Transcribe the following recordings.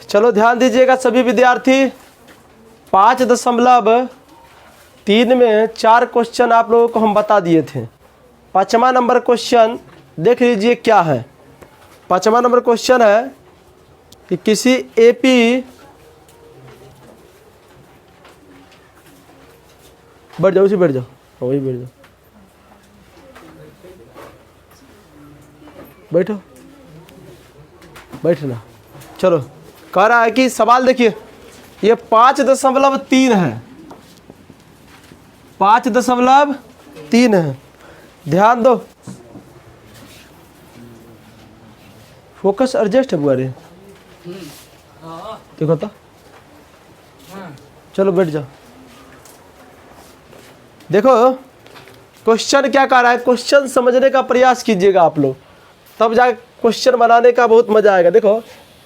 चलो ध्यान दीजिएगा सभी विद्यार्थी, 5.3 में 4 क्वेश्चन आप लोगों को हम बता दिए थे। 5वां नंबर क्वेश्चन देख लीजिए क्या है। 5वां नंबर क्वेश्चन है कि किसी एपी, बैठ जाओ, उसी बैठ जाओ, वही बैठ जाओ, बैठो, बैठना। चलो, कह रहा है कि सवाल देखिए, ये 5.3 है, 5.3 है। ध्यान दो, फोकस एडजस्ट है बुआरे, देखो तो, चलो बैठ जाओ। देखो क्वेश्चन क्या कह रहा है, क्वेश्चन समझने का प्रयास कीजिएगा आप लोग, तब जाके क्वेश्चन बनाने का बहुत मजा आएगा। देखो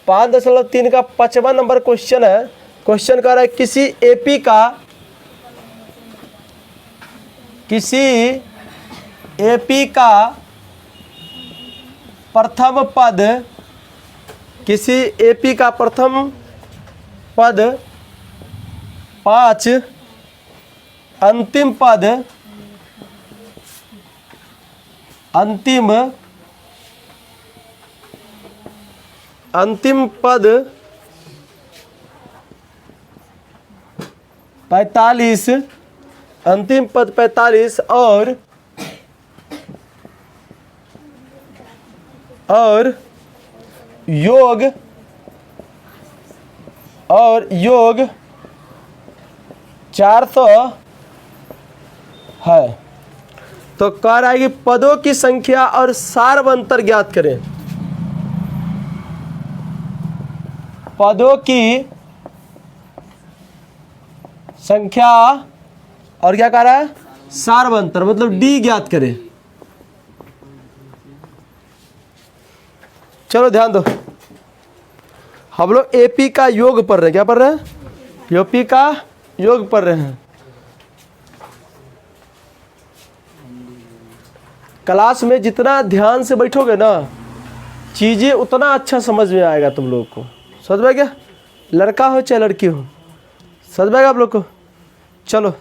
5.3 का 5वां नंबर क्वेश्चन है। क्वेश्चन कह रहा है किसी एपी का प्रथम पद, किसी एपी का प्रथम पद 5, अंतिम पद, अंतिम पद 45, अंतिम पद 45 और योग 400 है। तो कह रहा है कि पदों की संख्या और सारवंतर ज्ञात करें। पदों की संख्या और क्या कह रहा है, सारवंतर, मतलब डी ज्ञात करें। चलो ध्यान दो, हम लोग एपी का योग पढ़ रहे हैं। क्या पढ़ रहे हैं? एपी का योग पढ़ रहे हैं। क्लास में जितना ध्यान से बैठोगे ना, चीज़ें उतना अच्छा समझ में आएगा तुम लोग को। समझ में क्या? लड़का हो चाहे लड़की हो, समझ में आप लोग को। चलो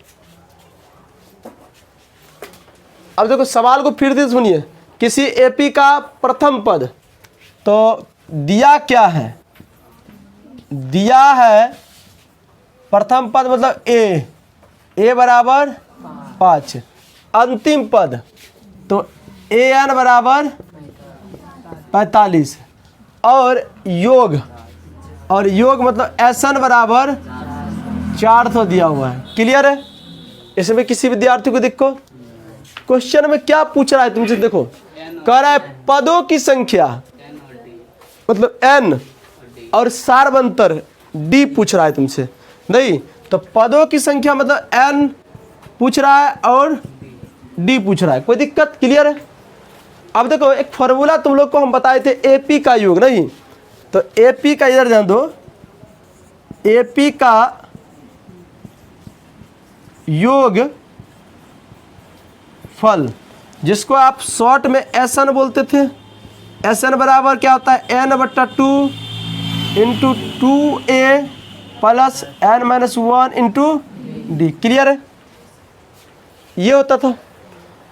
अब देखो सवाल को फिर से सुनिए। किसी एपी का प्रथम पद, तो दिया क्या है? दिया है प्रथम पद मतलब ए बराबर 5, अंतिम पद तो an बराबर 45 और योग मतलब SN बराबर 400 दिया हुआ है। क्लियर है? इसमें किसी विद्यार्थी को देखो क्वेश्चन में क्या पूछ रहा है तुमसे। देखो कह रहा है पदों की संख्या मतलब n और सारवंतर d पूछ रहा है तुमसे। नहीं तो पदों की संख्या मतलब n पूछ रहा है और d पूछ रहा है। कोई दिक्कत? क्लियर है? अब देखो एक फॉर्मूला तुम लोग को हम बताए थे एपी का योग। नहीं तो एपी का, इधर ध्यान दो, एपी का योग फल, जिसको आप शॉर्ट में SN बोलते थे। SN बराबर क्या होता है? n/2 into 2a plus n-1 into d। Clear है? ये होता था।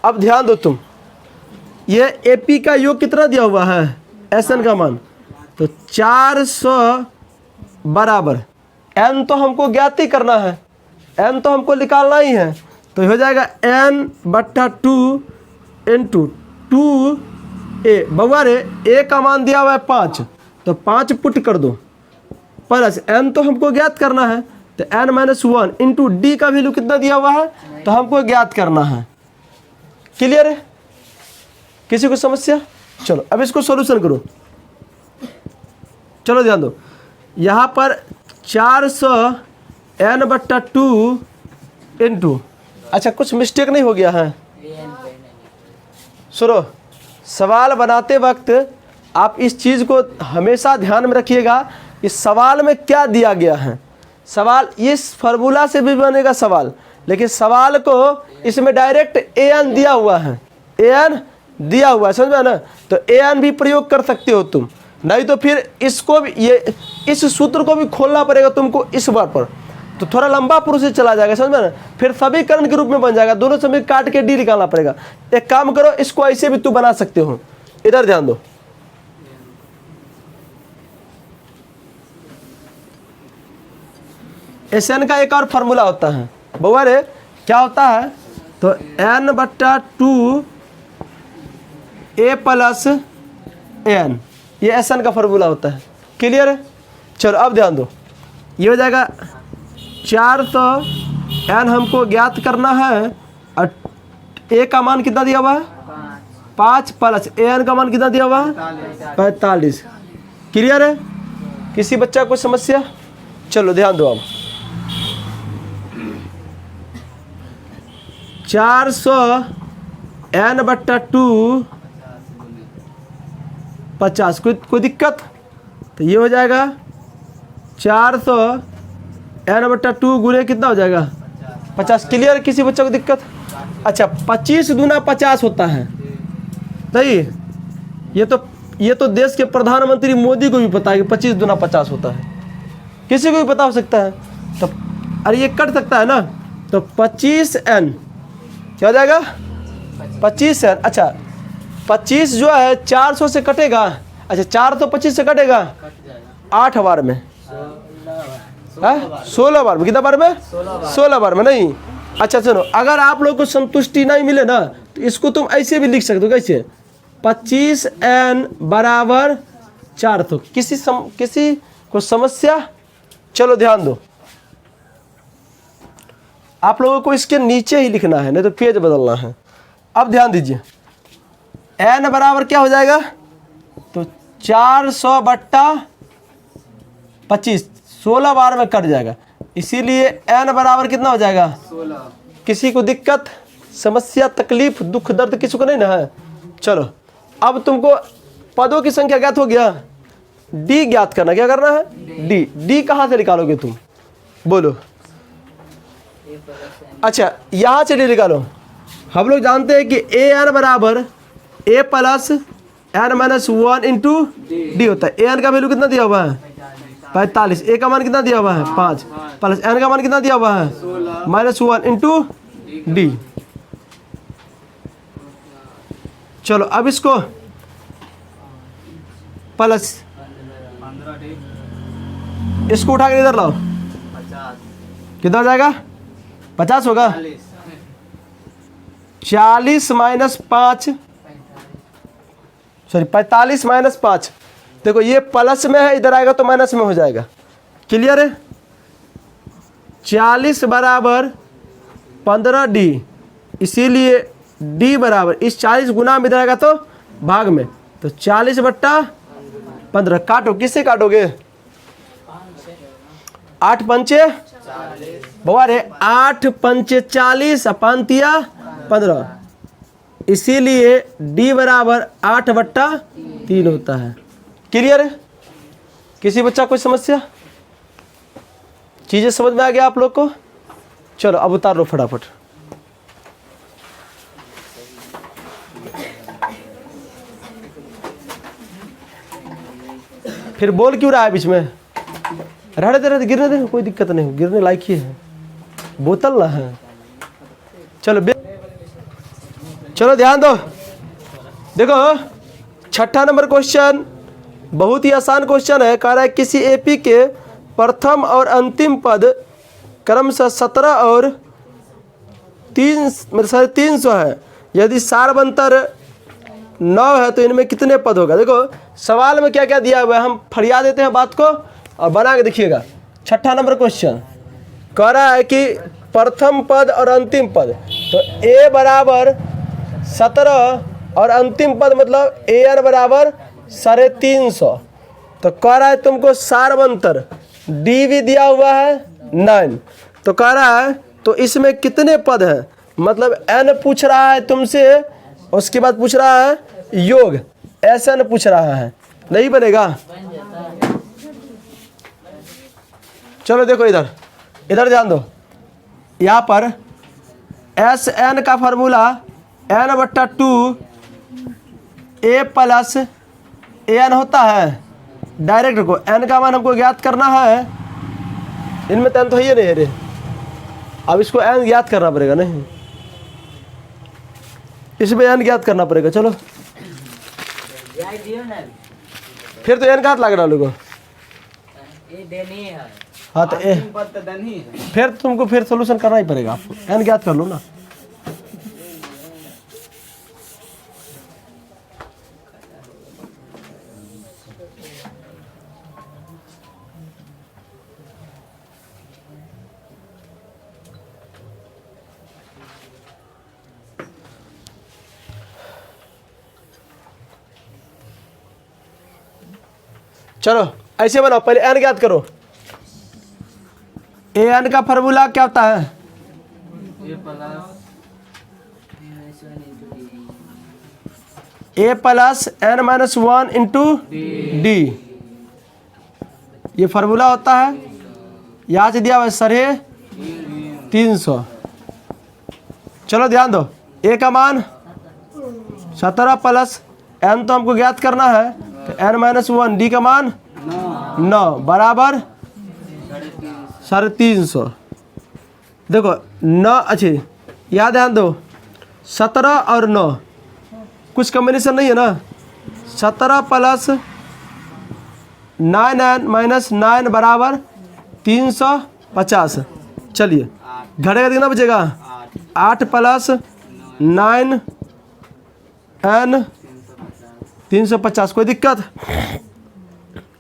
अब ध्यान दो तुम, ये एपी का योग कितना दिया हुआ है? SN का मान तो 400 बराबर n तो हमको ज्ञात ही करना है, n तो हमको निकालना ही है। तो हो जाएगा n/2 इंटू 2a। बउआ रे a का मान दिया हुआ है 5, तो 5 पुट कर दो प्लस n तो हमको ज्ञात करना है, तो n-1 इंटू डी का वैल्यू कितना दिया हुआ है तो हमको ज्ञात करना है। क्लियर है? किसी को समस्या? चलो अब इसको सॉल्यूशन करो। चलो ध्यान दो, यहाँ पर 400 n/2 इंटू, अच्छा कुछ मिस्टेक नहीं हो गया है? सुनो, सवाल बनाते वक्त आप इस चीज़ को हमेशा ध्यान में रखिएगा कि सवाल में क्या दिया गया है। सवाल इस फार्मूला से भी बनेगा सवाल, लेकिन सवाल को इसमें डायरेक्ट an दिया हुआ है, an दिया हुआ है, समझ में ना? तो an भी प्रयोग कर सकते हो तुम। नहीं तो फिर इसको भी, ये इस सूत्र को भी खोलना पड़ेगा तुमको इस बार पर, तो थोड़ा लंबा प्रोसेस चला जाएगा, समझ में ना। फिर समीकरण के रूप में बन जाएगा, दोनों समीकरण काट के डी निकालना पड़ेगा। एक काम करो, इसको ऐसे भी तू बना सकते हो, इधर ध्यान दो। एसएन का एक और फार्मूला होता है बउआ रे, क्या होता है, तो n/2 a प्लस एन, ये एसएन का फार्मूला होता है। क्लियर है? चलो अब ध्यान दो, ये हो जाएगा 400 एन हमको ज्ञात करना है, और ए का मान कितना दिया हुआ है 5 प्लस एन का मान कितना दिया हुआ है 45। क्लियर है? किसी बच्चा को समस्या? चलो ध्यान दो, अब 400 n/2 50, कोई दिक्कत? तो ये हो जाएगा 400 n/2 गुणे कितना हो जाएगा 50। क्लियर? किसी बच्चे को दिक्कत? अच्छा, 25 दूना 50 होता है, सही? ये तो देश के प्रधानमंत्री मोदी को भी पता है कि 25 दूना 50 होता है, किसी को भी पता हो सकता है। तो अरे ये कट सकता है ना, तो 25n क्या हो जाएगा 25n। अच्छा 25 जो है 400 से कटेगा, अच्छा 425 से कटेगा 8 बार में, 16 बार में, कितना बार में 16 बार में नहीं। अच्छा सुनो, अगर आप लोग को संतुष्टि नहीं मिले ना, तो इसको तुम ऐसे भी लिख सकते हो, कैसे 25n बराबर 400। किसी को समस्या? चलो ध्यान दो, आप लोगों को इसके नीचे ही लिखना है, नहीं तो पेज बदलना है। अब ध्यान दीजिए, n बराबर क्या हो जाएगा, तो 400/25, 16 बार में कट जाएगा, इसीलिए n बराबर कितना हो जाएगा 16। किसी को दिक्कत, समस्या, तकलीफ, दुख, दर्द किसी को नहीं ना है? चलो अब तुमको पदों की संख्या ज्ञात हो गया, d ज्ञात करना, क्या करना है d कहाँ से निकालोगे तुम, बोलो? अच्छा यहाँ से d निकालो। हम लोग जानते हैं कि an बराबर a plus n-1 into D होता है। an का वैल्यू कितना दिया हुआ है 45, a का मान कितना दिया हुआ है 5, प्लस n का मान कितना दिया हुआ है -1 इंटू डी। चलो अब इसको प्लस, इसको उठा के इधर लाओ, कितना हो जाएगा 50 होगा, 40 माइनस 5, सॉरी 45 माइनस 5। देखो ये प्लस में है, इधर आएगा तो माइनस में हो जाएगा। क्लियर है? 40 बराबर 15d, इसीलिए d बराबर इस 40 गुना में इधर आएगा तो भाग में, तो 40/15। काटो, किससे काटोगे 8 पंचे बउआ रे 8 पंचे 40 अपान 15, इसीलिए d बराबर 8/3 होता है। क्लियर है? किसी बच्चा कोई समस्या? चीजें समझ में आ गया आप लोग को? चलो अब उतार लो फटाफट। फिर बोल क्यों रहा है बीच में? रहने दे, गिरने दे, कोई दिक्कत नहीं, गिरने लायक ही है, बोतल ना है। चलो ध्यान दो, देखो 6ठा नंबर क्वेश्चन बहुत ही आसान क्वेश्चन है। कह रहा है किसी एपी के प्रथम और अंतिम पद क्रमशः 17 और 300 है, यदि सारवंतर 9 है तो इनमें कितने पद होगा। देखो सवाल में क्या क्या दिया हुआ है, हम फरिया देते हैं बात को और बना के देखिएगा। 6ठा नंबर क्वेश्चन कह रहा है कि प्रथम पद और अंतिम पद, तो a बराबर 17 और अंतिम पद मतलब an बराबर 350। तो कह रहा है तुमको सारवंतर d भी दिया हुआ है 9, तो कह रहा है तो इसमें कितने पद हैं, मतलब n पूछ रहा है तुमसे, उसके बाद पूछ रहा है योग, SN पूछ रहा है, नहीं बनेगा। चलो देखो इधर ध्यान दो, यहाँ पर SN का formula n/2 a plus an होता है, डायरेक्ट को n का मान हमको ज्ञात करना है, इनमें तो n तो है ही नहीं है रे, अब इसको n ज्ञात करना पड़ेगा, नहीं इसमें n ज्ञात करना पड़ेगा। चलो फिर तो n का हाथ लग रहा लोगो, हाँ तो फिर तुमको फिर सोल्यूशन करना ही पड़ेगा, आपको n ज्ञात कर लो ना। चलो ऐसे बनाओ, पहले n ज्ञात करो। an का फार्मूला क्या होता है? a plus n minus 1 into D, ये फार्मूला होता है। यहाँ से दिया हुआ 350। चलो ध्यान दो, a का मान 17 प्लस n तो हमको ज्ञात करना है, तो n माइनस 1, डी का मान 9 बराबर 350। देखो 9, अच्छे याद ध्यान दो, 17 और 9 कुछ कॉम्बिनेशन नहीं है ना। 17 प्लस 9n माइनस 9 बराबर 350। चलिए घटेगा कितना बचेगा? 8 प्लस 9n 350। कोई दिक्कत?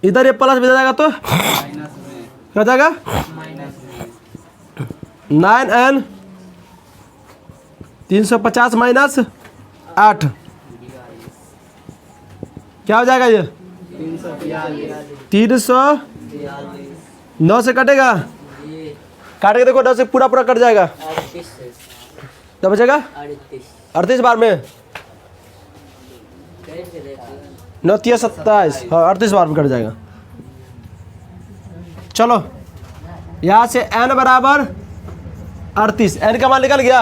इधर ये प्लस भेजा जाएगा तो क्या हो जाएगा? 9n 350 माइनस 8 क्या हो जाएगा? ये 309 से कटेगा, काट के देखो 9 से पूरा पूरा कट जाएगा, क्या बचेगा? 38 बार में 9 3 27, हाँ 38 बार में कट जाएगा। चलो यहाँ से n बराबर 38, n का मान निकल गया।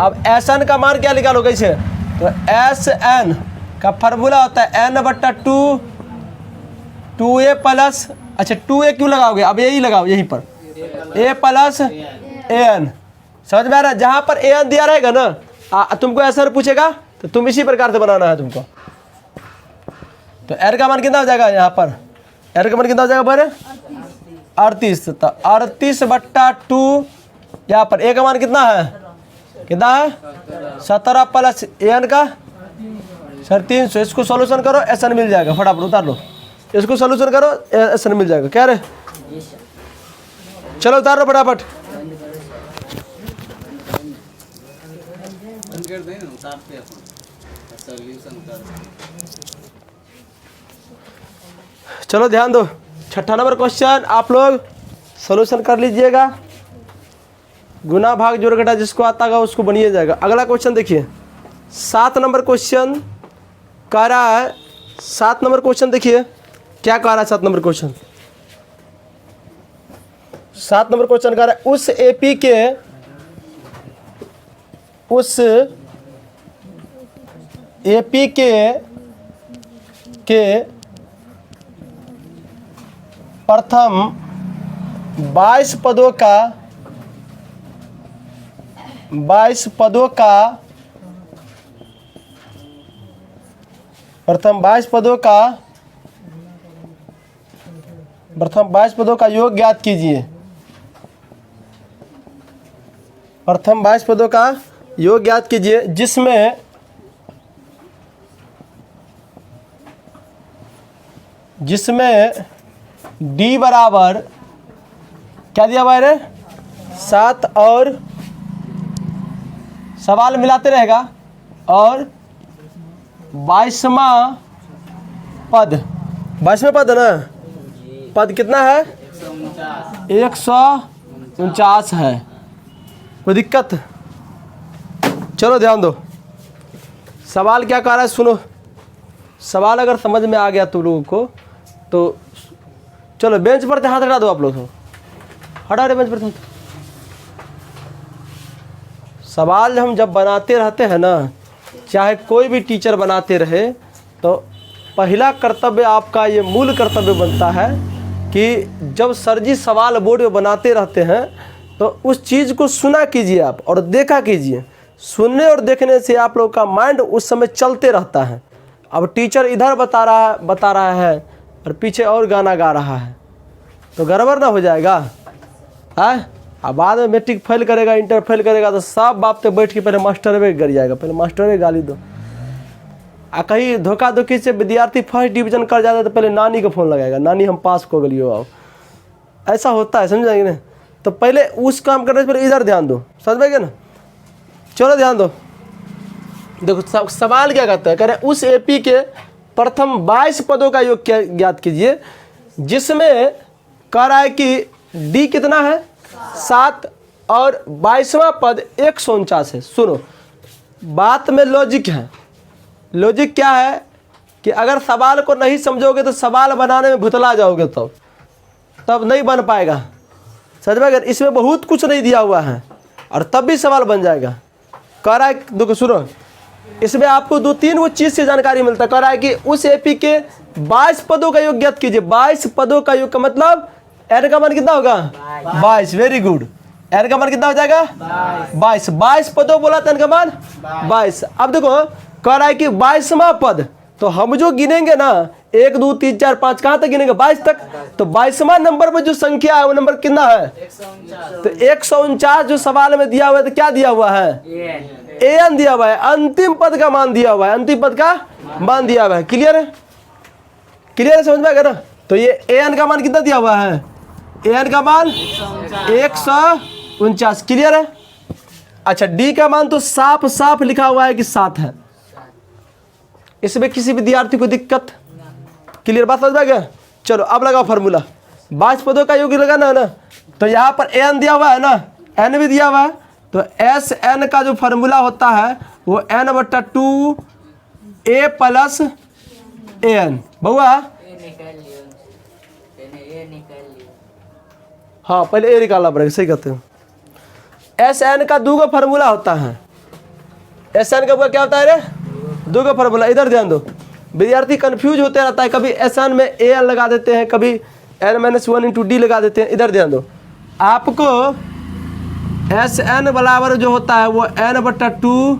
अब Sn का मान क्या निकालो कैसे? तो Sn का फार्मूला होता है n बट्टा 2a प्लस, अच्छा 2a क्यों लगाओगे? अब यही लगाओ यहीं पर, a प्लस an। समझ में आ रहा है? जहाँ पर an दिया रहेगा ना, तुमको ऐसा पूछेगा तो तुम इसी प्रकार से बनाना है तुमको। तो n का मान कितना हो जाएगा? यहाँ पर n का मान कितना हो जाएगा पर 38, तो 38 बट्टा 2, यहाँ पर a का मान कितना है? कितना है? 17 प्लस an का 350। इसको सॉल्यूशन करो, Sn मिल जाएगा, फटाफट उतार लो। इसको सॉल्यूशन करो, Sn मिल जाएगा। क्या रे? चलो उतार लो फटाफट। चलो ध्यान दो, 6ठा नंबर क्वेश्चन आप लोग सॉल्यूशन कर लीजिएगा। गुना भाग जोड़ घटा जिसको आता होगा उसको बनिए जाएगा। अगला क्वेश्चन देखिए, 7 नंबर क्वेश्चन कह रहा है। 7 नंबर क्वेश्चन देखिए क्या कह रहा है। 7 नंबर क्वेश्चन, 7 नंबर क्वेश्चन कह रहा है उस एपी के प्रथम 22 पदों का योग ज्ञात कीजिए। प्रथम 22 पदों का योग ज्ञात कीजिए जिसमें d बराबर क्या दिया हुआ है? 7 और सवाल मिलाते रहेगा और 22वां पद, 22वें पद है ना? पद कितना है? 149 है। कोई दिक्कत? चलो ध्यान दो, सवाल क्या कह रहा है सुनो। सवाल अगर समझ में आ गया तुम लोगों को तो चलो बेंच पर हाथ हटा दो। आप लोग तो हटा रहे बेंच पर हाथ। सवाल हम जब बनाते रहते हैं ना, चाहे कोई भी टीचर बनाते रहे, तो पहला कर्तव्य आपका ये मूल कर्तव्य बनता है कि जब सर जी सवाल बोर्ड में बनाते रहते हैं तो उस चीज़ को सुना कीजिए आप और देखा कीजिए। सुनने और देखने से आप लोग का माइंड उस समय चलते रहता है। अब टीचर इधर बता रहा है और पीछे और गाना गा रहा है तो गड़बड़ ना हो जाएगा है। अब बाद में मैट्रिक फेल करेगा, इंटर फेल करेगा तो सब बाप पे बैठ के पहले मास्टर में गिर जाएगा, पहले मास्टर में गाली दो। कहीं धोखा धोखी से विद्यार्थी फर्स्ट डिवीजन कर जाता है तो पहले नानी को फ़ोन लगाएगा, नानी हम पास को गलियो आओ। ऐसा होता है, समझ आएंगे ना। तो पहले उस काम करने से पहले इधर ध्यान दो, समझ पाएंगे ना। चलो ध्यान दो। देखो सवाल क्या कहता है, कह रहे उस एपी के प्रथम 22 पदों का योग क्या ज्ञात कीजिए, जिसमें कह रहा है कि डी कितना है 7 और 22वां पद 149 है। सुनो, बात में लॉजिक है। लॉजिक क्या है कि अगर सवाल को नहीं समझोगे तो सवाल बनाने में भुतला जाओगे, तब नहीं बन पाएगा। समझ में, अगर इसमें बहुत कुछ नहीं दिया हुआ है और तब भी सवाल बन जाएगा। कह रहा है, देखो सुनो, इसमें आपको 2-3 वो चीज़ से जानकारी मिलता है। कह रहा है कि उस एपी के 22 पदों का योग ज्ञात कीजिए। 22 पदों का योग का मतलब एन का मान कितना होगा 22। वेरी गुड, एन का मान कितना हो जाएगा 22। 22 पदों बोला था, एन का मान 22। अब देखो कह रहा है कि 22वां पद, तो हम जो गिनेंगे ना 1 2 3 4 5 कहाँ तक गिनेंगे 22 तक। तो 22वां नंबर पर जो संख्या है वो नंबर कितना है 149। तो 149 जो सवाल में दिया हुआ है तो क्या दिया हुआ है एन दिया हुआ है, अंतिम पद का मान दिया हुआ है, अंतिम पद का मान दिया हुआ है। क्लियर है, क्लियर है, समझ में आएगा ना। तो ये एन का मान कितना दिया हुआ है, एन का मान 149। क्लियर है। अच्छा, डी का मान तो साफ साफ लिखा हुआ है कि 7 है, इसमें किसी विद्यार्थी को दिक्कत। क्लियर बात समझ में आ गया। चलो अब लगाओ फार्मूला। 22 पदों का योग लगाना है ना, तो यहाँ पर एन दिया हुआ है ना, एन भी दिया हुआ है, तो एस एन का जो फार्मूला होता है वो n/2 a प्लस एन। बउआ हाँ, पहले ए निकालना पड़ेगा, सही कहते हो। एस एन का 2 का फार्मूला होता है। एस एन का क्या होता है रे 2 का फार्मूला। इधर ध्यान दो, विद्यार्थी कंफ्यूज होते रहता है, कभी एस एन में ए एन लगा देते हैं, कभी n-1 × d लगा देते हैं। इधर ध्यान दो, आपको एस एन बराबर जो होता है वो n/2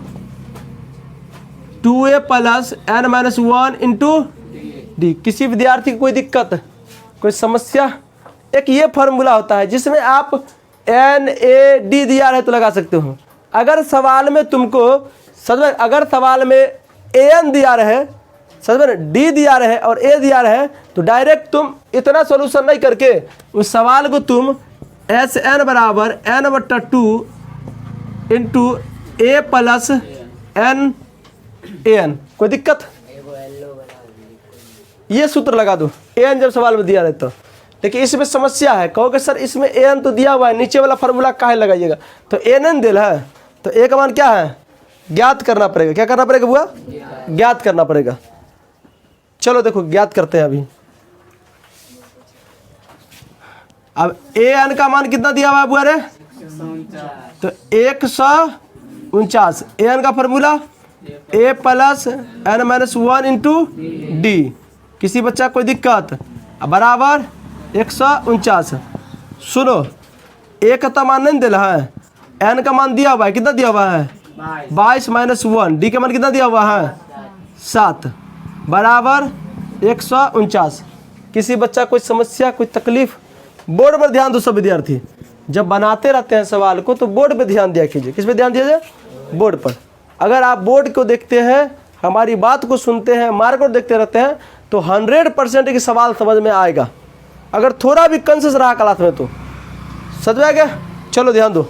2a plus n-1 × d। किसी विद्यार्थी को कोई दिक्कत, कोई समस्या, एक ये फार्मूला होता है जिसमें आप NAD दिया रहे तो लगा सकते हो। अगर सवाल में तुमको समझ, अगर सवाल में AN दिया रहे, समझ में, D दिया रहे और A दिया रहे, तो डायरेक्ट तुम इतना सॉल्यूशन नहीं करके उस सवाल को तुम SN बराबर n/2 × A प्लस NAN, कोई दिक्कत, ये सूत्र लगा दो AN जब सवाल में दिया रहे तो। लेकिन इसमें समस्या है, कहोगे सर इसमें एन तो दिया हुआ है, नीचे वाला फार्मूला काहे लगाइएगा। तो एन दिल है तो ए का मान क्या है ज्ञात करना पड़ेगा। क्या करना पड़ेगा बुआ, ज्ञात करना पड़ेगा। चलो देखो ज्ञात करते हैं अभी। अब ए एन का मान कितना दिया हुआ है बुआ रे, तो 149। ए एन का फार्मूला ए प्लस n-1 × d। किसी बच्चा कोई दिक्कत, बराबर 149। सुनो, ए का तो मान नहीं दिला है, एन का मान दिया हुआ है, कितना दिया हुआ है 22 - 1, डी का मान कितना दिया हुआ है 7, बराबर 149। किसी बच्चा कोई समस्या, कोई तकलीफ, बोर्ड पर ध्यान दो। सब विद्यार्थी जब बनाते रहते हैं सवाल को तो बोर्ड पे ध्यान दिया कीजिए। किस पे ध्यान दिया जाए, बोर्ड पर। अगर आप बोर्ड को देखते हैं, हमारी बात को सुनते हैं, मार्क को देखते रहते हैं, तो 100% की सवाल समझ में आएगा। अगर थोड़ा भी कंसेस रहा क्लास में तो समझ में आ गया। चलो ध्यान दो,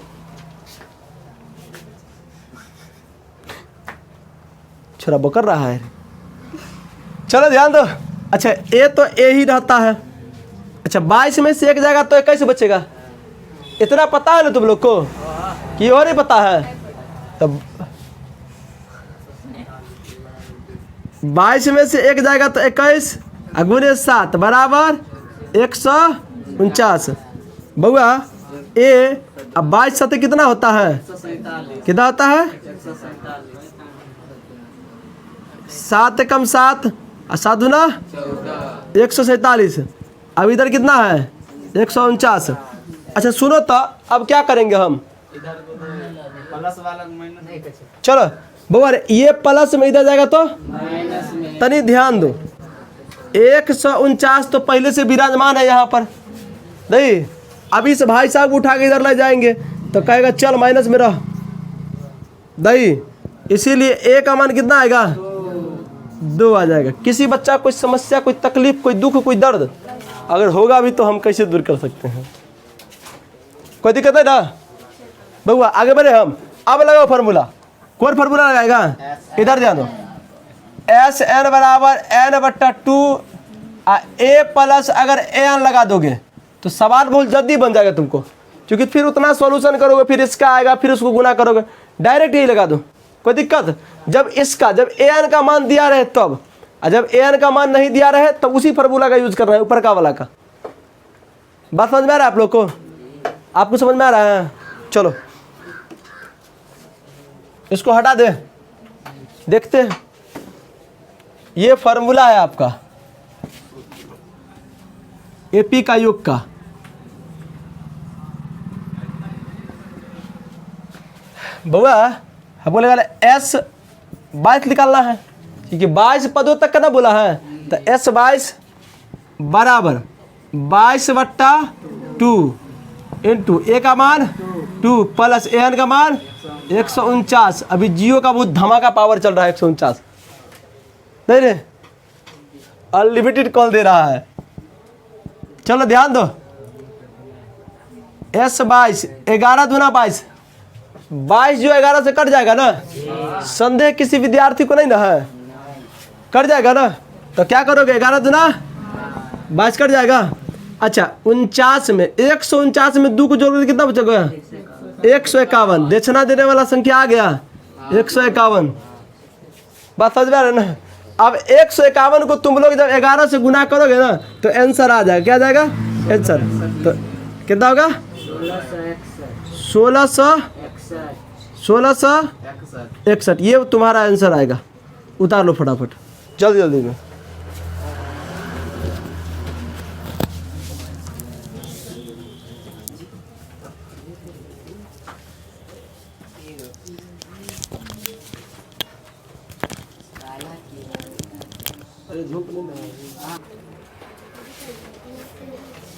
छोरा बकर रहा है। चलो ध्यान दो। अच्छा, ए तो ए ही रहता है। अच्छा, 22 में से एक जाएगा तो 21 बचेगा। इतना पता है ना तुम लोग को कि और नहीं पता है। तब 22 में से एक जाएगा तो 21 × 7 बराबर 149। बउआ ए, अब 22 7 कितना होता है, कितना होता है 7 × 7 और 7 दूना 147। अब इधर कितना है 149। अच्छा सुनो तो अब क्या करेंगे हम, प्लस वाला माइनस, चलो बउआ ये प्लस में इधर जाएगा तो तनी ध्यान दो, 149 तो पहले से विराजमान है यहाँ पर नहीं। अभी से भाई साहब उठा के इधर ले जाएंगे तो कहेगा चल माइनस में रह नहीं, इसीलिए ए का मान कितना आएगा 2 आ जाएगा। किसी बच्चा कोई समस्या, कोई तकलीफ, कोई दुख, कोई दर्द अगर होगा भी तो हम कैसे दूर कर सकते हैं, कोई दिक्कत है ना बउआ। आगे बढ़े हम, अब लगाओ फार्मूला। कौन फार्मूला लगाएगा, इधर ध्यान दो, एस एन बराबर एन बट्टा 2 ए प्लस अगर एन लगा दोगे तो सवाल बहुत जल्दी बन जाएगा तुमको, क्योंकि फिर उतना सॉल्यूशन करोगे, फिर इसका आएगा, फिर उसको गुना करोगे, डायरेक्ट यही लगा दो। कोई दिक्कत, जब एन का मान दिया रहे तब, और जब एन का मान नहीं दिया रहे तब उसी फार्मूला का यूज करना है, ऊपर का वाला का। बात समझ में आ रहा है आप लोग को, आपको समझ में आ रहा है। चलो इसको हटा दे, देखते हैं। ये फार्मूला है आपका एपी का योग का। बउआ हमको लगा एस 22 निकालना है, क्योंकि 22 पदों तक का ना बोला है, तो एस 22 बराबर 22/2 इंटू ए का मान 2 प्लस एन का मान 149। अभी जियो का बहुत धमाका पावर चल रहा है, 149 नहीं रे, अनलिमिटेड कॉल दे रहा है। चलो ध्यान दो, एस 22 11 दूना 22, 22 जो 11 से कट जाएगा ना, संदेह किसी विद्यार्थी को नहीं ना है, कट जाएगा ना, तो क्या करोगे 11 दूना 22 कट जाएगा। अच्छा 49 में 149 में 2 को जोड़ कितना बचेगा 151, दक्षिणा देने वाला संख्या आ गया 151। बात समझ में आ रहा है ना। अब 151 को तुम लोग जब 11 से गुना करोगे ना तो आंसर आ जाएगा, क्या आ जाएगा आंसर, तो कितना होगा 1661। ये तुम्हारा आंसर आएगा, उतार लो फटाफट जल्दी जल्दी में।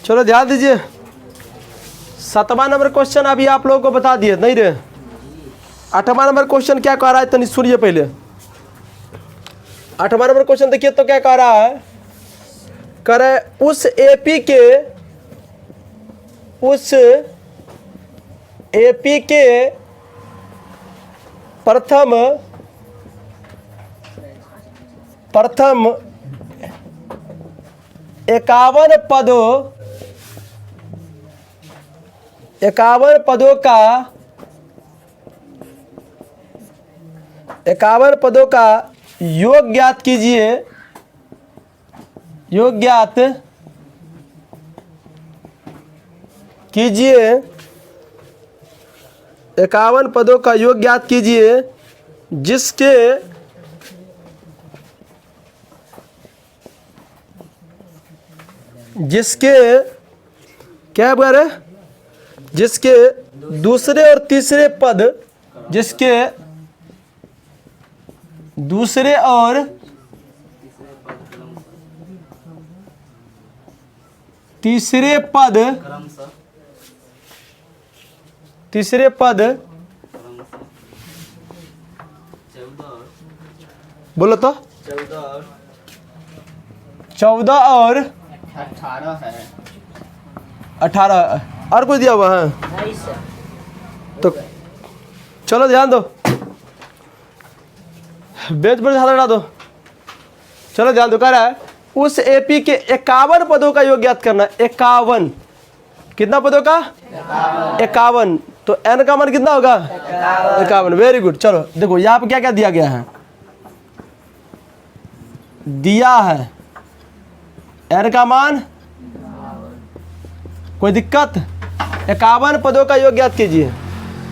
चलो ध्यान दीजिए, 7वां नंबर क्वेश्चन अभी आप लोगों को बता दिए नहीं रे। 8वां नंबर क्वेश्चन क्या कह रहा है तनी सुनिए पहले। 8वां नंबर क्वेश्चन देखिए तो क्या कह रहा है, करे उस एपी के प्रथम 51 पदों का योग ज्ञात कीजिए, योग ज्ञात कीजिए, 51 पदों का योग ज्ञात कीजिए जिसके क्या बोल रहे, जिसके दूसरे और तीसरे पद, जिसके दूसरे और तीसरे पद बोलो तो 14 और 18 और कुछ दिया हुआ है तो चलो ध्यान दो, बेंच पर हाथ हटा दो। चलो ध्यान दो, कह रहा है उस एपी के 51 पदों का योग ज्ञात करना है। 51 कितना पदों का 51, तो एन का मान कितना होगा 51। Very good. चलो देखो यहाँ पे क्या क्या दिया गया है, दिया है एन का मान, कोई दिक्कत, 51 पदों का योग ज्ञात कीजिए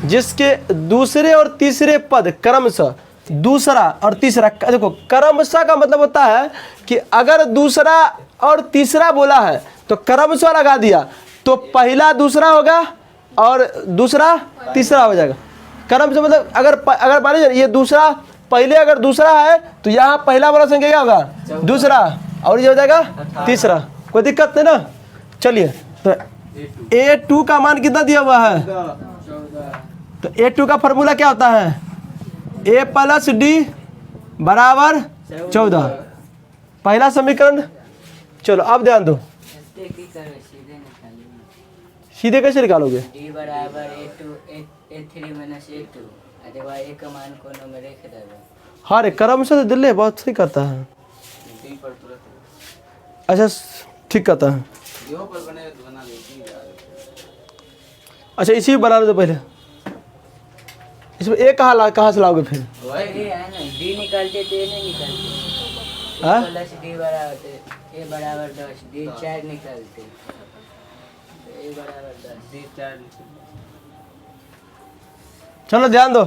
जिसके दूसरे और तीसरे पद क्रमशः दूसरा और तीसरा। देखो क्रमशः का मतलब होता है कि अगर दूसरा और तीसरा बोला है तो क्रमशः लगा दिया तो पहला दूसरा होगा और दूसरा तीसरा हो जाएगा। क्रमशः मतलब अगर मान लीजिए ये दूसरा पहले अगर दूसरा है तो यहाँ पहला वाला संख्या क्या होगा? दूसरा, और ये हो जाएगा तीसरा। कोई दिक्कत नहीं ना। चलिए तो A2 का मान कितना दिया हुआ है? तो A2 का फॉर्मूला क्या होता है? A प्लस D बराबर 14। पहला समीकरण। चलो अब ध्यान दो, सीधे कैसे निकालोगे? D बराबर A3 माइनस A2 अथवा A का मान कोनों में रख देगा। हाँ रे, क्रम से तो दिल्ली बहुत सही करता है। अच्छा ठीक कहता है। अच्छा इसी में बना लो तो पहले, इसमें A कहाँ से लाओगे फिर? ये है ना, D निकालते तो A नहीं निकालते। हाँ? प्लस D बराबर A बराबर 10, D 4 निकालते, A बराबर 10, D 4। चलो ध्यान दो,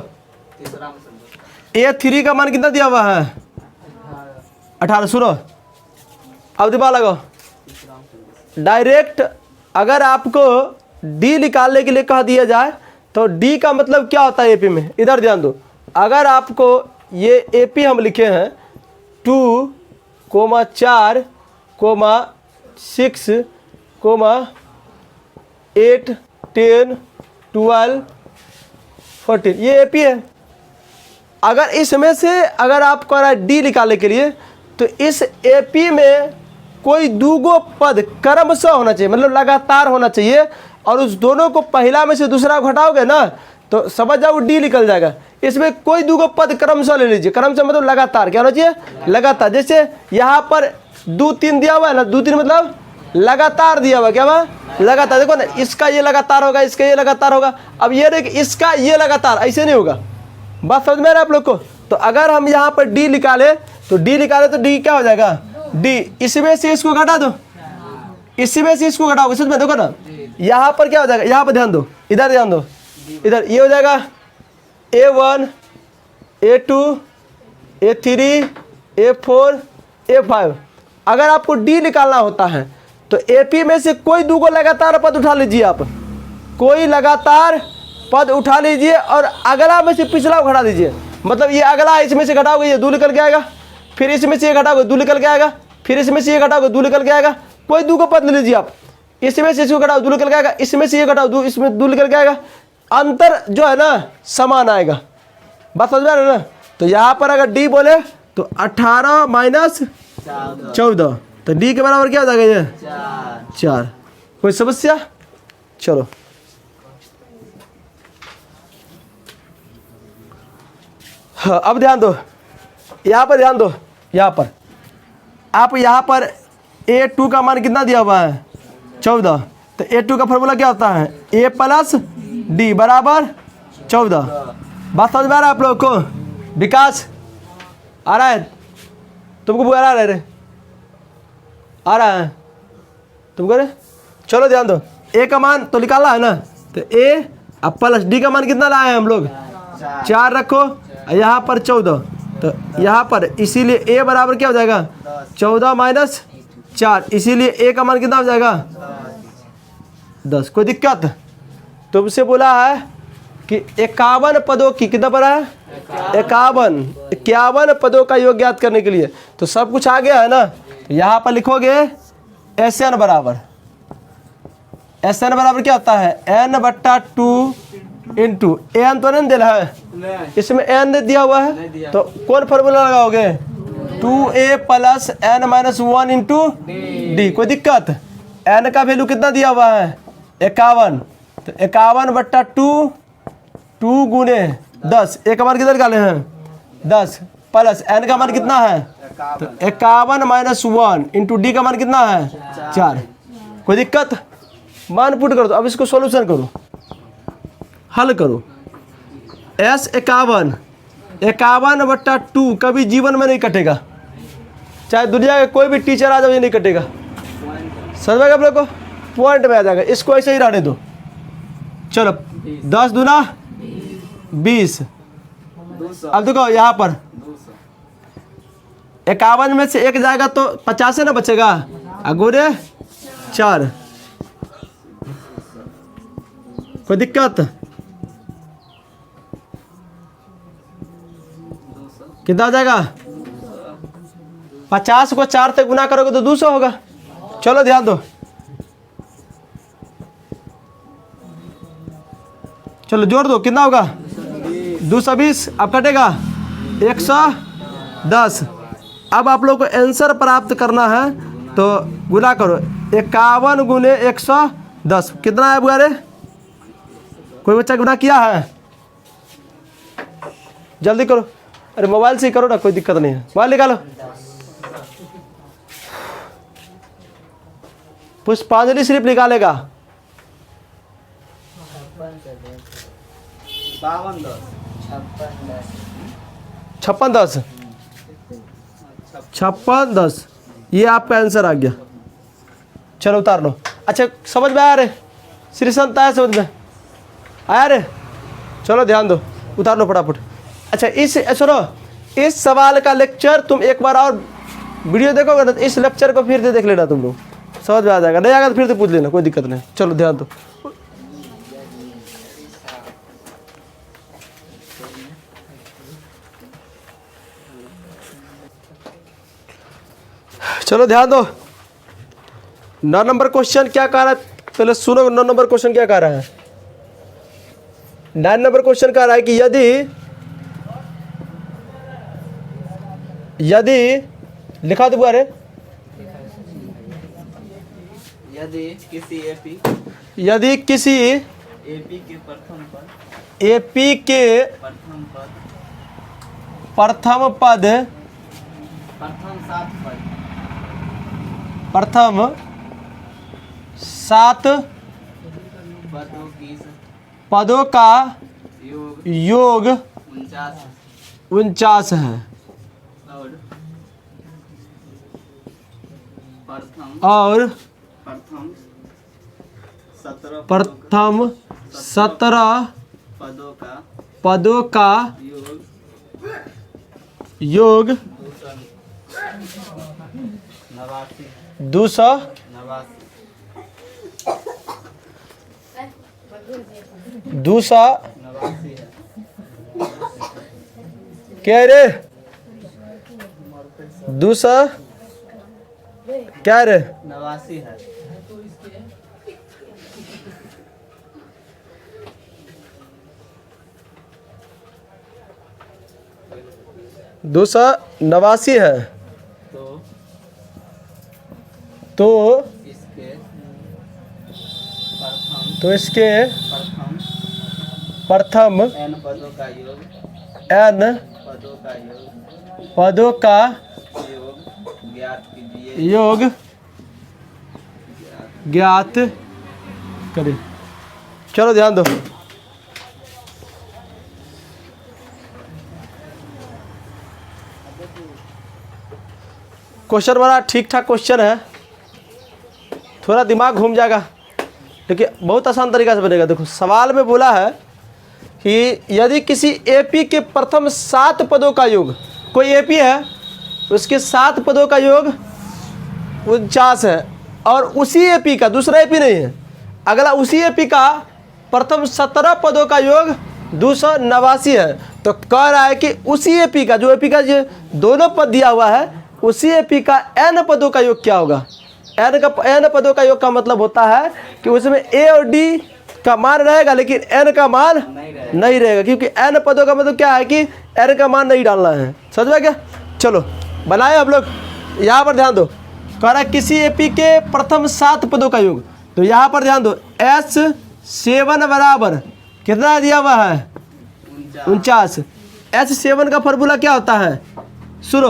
A3 का मान कितना दिया हुआ है? 18। सुनो अब दिमाग लगाओ। डायरेक्ट अगर आपको D निकालने के लिए कहा दिया जाए तो D का मतलब क्या होता है AP में? इधर ध्यान दो। अगर आपको ये AP हम लिखे हैं 2, 4, 6, 8, 10, 12, 14 ये AP है। अगर इसमें से अगर आपको आ रहा है D निकालने के लिए तो इस AP में कोई दूगो पद क्रमशः होना चाहिए, मतलब लगातार होना चाहिए, और उस दोनों को पहला में से दूसरा घटाओगे ना तो समझ जाओ D निकल जाएगा। इसमें कोई दूगो पद क्रमशः ले लीजिए। क्रमशः मतलब लगातार, क्या होना चाहिए? लगातार। जैसे यहाँ पर 2, 3 दिया हुआ है ना, 2, 3 मतलब लगातार दिया हुआ, क्या हुआ? लगातार। देखो ना, इसका ये लगातार होगा, इसका ये लगातार होगा। अब ये देखिए इसका ये लगातार, ऐसे नहीं होगा। बात समझ में आ रहा है आप लोग को? तो अगर हम यहाँ पर D निकाले तो D क्या हो जाएगा? D इसमें से इसको घटा दो, इसमें से इसको घटाओगे, समझ में? देखो ना यहाँ पर क्या हो जाएगा, यहाँ पर ध्यान दो, इधर ध्यान दो, इधर ये हो जाएगा A1, A2, A3, A4, A5। अगर आपको D निकालना होता है तो AP में से कोई दूगो लगातार पद उठा लीजिए। आप कोई लगातार पद उठा लीजिए और अगला में से पिछला घटा दीजिए। मतलब ये अगला है, इसमें से घटाओगे ये 2 निकल के आएगा, फिर इसमें से ये घटाओगे 2 निकल के आएगा, फिर इसमें से ये घटाओगे 2 निकल के आएगा। कोई दूगो पद ले लीजिए आप, इसमें से इसको घटाओ 2 निकल के आएगा, इसमें से ये घटाओ 2, इसमें 2 निकल के आएगा। अंतर जो है ना समान आएगा। बात समझ में आ रहा है ना? तो यहाँ पर अगर D बोले तो 18 माइनस 14 तो D के बराबर क्या हो जाएगा? ये 4। कोई समस्या? चलो हाँ, अब ध्यान दो, यहाँ पर ध्यान दो। यहाँ पर आप यहाँ पर A2 का मान कितना दिया हुआ है? 14। तो A2 का फॉर्मूला क्या होता है? A प्लस D बराबर 14। बात समझ में आ रहा है आप लोग को? विकास आ रहा है तुमको? बुआ आ रहा है रे? आ रहा है तुमको रे? चलो ध्यान दो, A का मान तो निकालना है ना, तो A अब प्लस D का मान कितना लाए हैं हम लोग? 4 रखो, यहाँ पर 14। तो यहाँ पर इसीलिए A बराबर क्या हो जाएगा? 14 माइनस 4, इसीलिए A का मान कितना हो जाएगा? 10। कोई दिक्कत? तुमसे बोला है कि 51 पदों की कितना पड़ा है? 51 पदों का योग ज्ञात करने के लिए तो सब कुछ आ गया है ना। तो यहाँ पर लिखोगे SN बराबर क्या होता है? n/2 इंटू n तो नहीं दिया है, इसमें n दिया हुआ है तो कौन फॉर्मूला लगाओगे? 2a plus n-1 into D। कोई दिक्कत? n का वैल्यू कितना दिया हुआ है? 51। तो 51/2 2 गुने 10, A का मान कितना निकाले हैं? 10 प्लस n का मान कितना है? तो 51-1 इंटू D का मान कितना है? 4। कोई दिक्कत? मान पुट कर दो। अब इसको सॉल्यूशन करो, हल करो। S 51/2 कभी जीवन में नहीं कटेगा, चाहे दुनिया के कोई भी टीचर आ जाए ये नहीं कटेगा। समझ में आप लोग को? पॉइंट में आ जाएगा। इसको ऐसे ही रहने दो। चलो 10 दूना 20, 200 अब देखो यहाँ पर 200 51 में से 1 जाएगा तो 50 है ना बचेगा, अगुरे 4। कोई दिक्कत? 200 कितना हो जाएगा? 50 को 4 से गुना करोगे तो 200 होगा। चलो ध्यान दो, चलो जोड़ दो, कितना होगा? 220। अब कटेगा 110। अब आप लोग को आंसर प्राप्त करना है तो गुना करो, 51 गुने 110 कितना है बुआरे? कोई बच्चा गुना किया है? जल्दी करो, अरे मोबाइल से ही करो ना, कोई दिक्कत नहीं है, मोबाइल निकालो। पुष्पांजलि सिर्फ निकालेगा। 52 10 56 10 ये आपका आंसर आ गया। चलो उतार लो। अच्छा समझ में आया रे? श्री संत आया समझ में आया रे? चलो ध्यान दो, उतार लो फटाफट। अच्छा सुनो, इस सवाल का लेक्चर तुम एक बार और वीडियो देखोगे ना, तो इस लेक्चर को फिर से देख लेना, तुम लोग समझ में आ जाएगा। नहीं आएगा तो फिर से पूछ लेना, कोई दिक्कत नहीं। चलो ध्यान दो। चलो ध्यान दो, 9 नंबर क्वेश्चन क्या कह रहा है, पहले सुनो। 9 नंबर क्वेश्चन क्या कह रहा है? 9 नंबर क्वेश्चन कह रहा है कि यदि लिखा दो अरे, यदि किसी एपी के प्रथम पद प्रथम 7 पदों का योग 49 है और प्रथम 17 पदों का योग 289 क्या रे? 200 क्या रे? 89 है। 289 है। तो इसके प्रथम n पदों का योग ज्ञात करें। चलो ध्यान दो, क्वेश्चन बड़ा ठीक ठाक क्वेश्चन है, थोड़ा दिमाग घूम जाएगा लेकिन बहुत आसान तरीका से बनेगा। देखो सवाल में बोला है कि यदि किसी एपी के प्रथम 7 पदों का योग, कोई एपी है उसके 7 पदों का योग 49 है और उसी एपी का, दूसरा एपी नहीं है, अगला उसी एपी का प्रथम 17 पदों का योग 289 है, तो कह रहा है कि उसी एपी का, जो एपी का जो दोनों पद दिया हुआ है, उसी एपी का n पदों का योग क्या होगा? n पदों का योग का मतलब होता है कि उसमें a और d का मान रहेगा लेकिन n का मान नहीं रहेगा, क्योंकि n पदों का मतलब क्या है कि n का मान नहीं डालना है। समझ में क्या? चलो बनाए हम लोग। यहाँ पर ध्यान दो, कह रहा है किसी एपी के प्रथम 7 पदों का योग, तो यहाँ पर ध्यान दो S7 बराबर कितना दिया हुआ है? 49। S7 का फॉर्मूला क्या होता है? सुनो,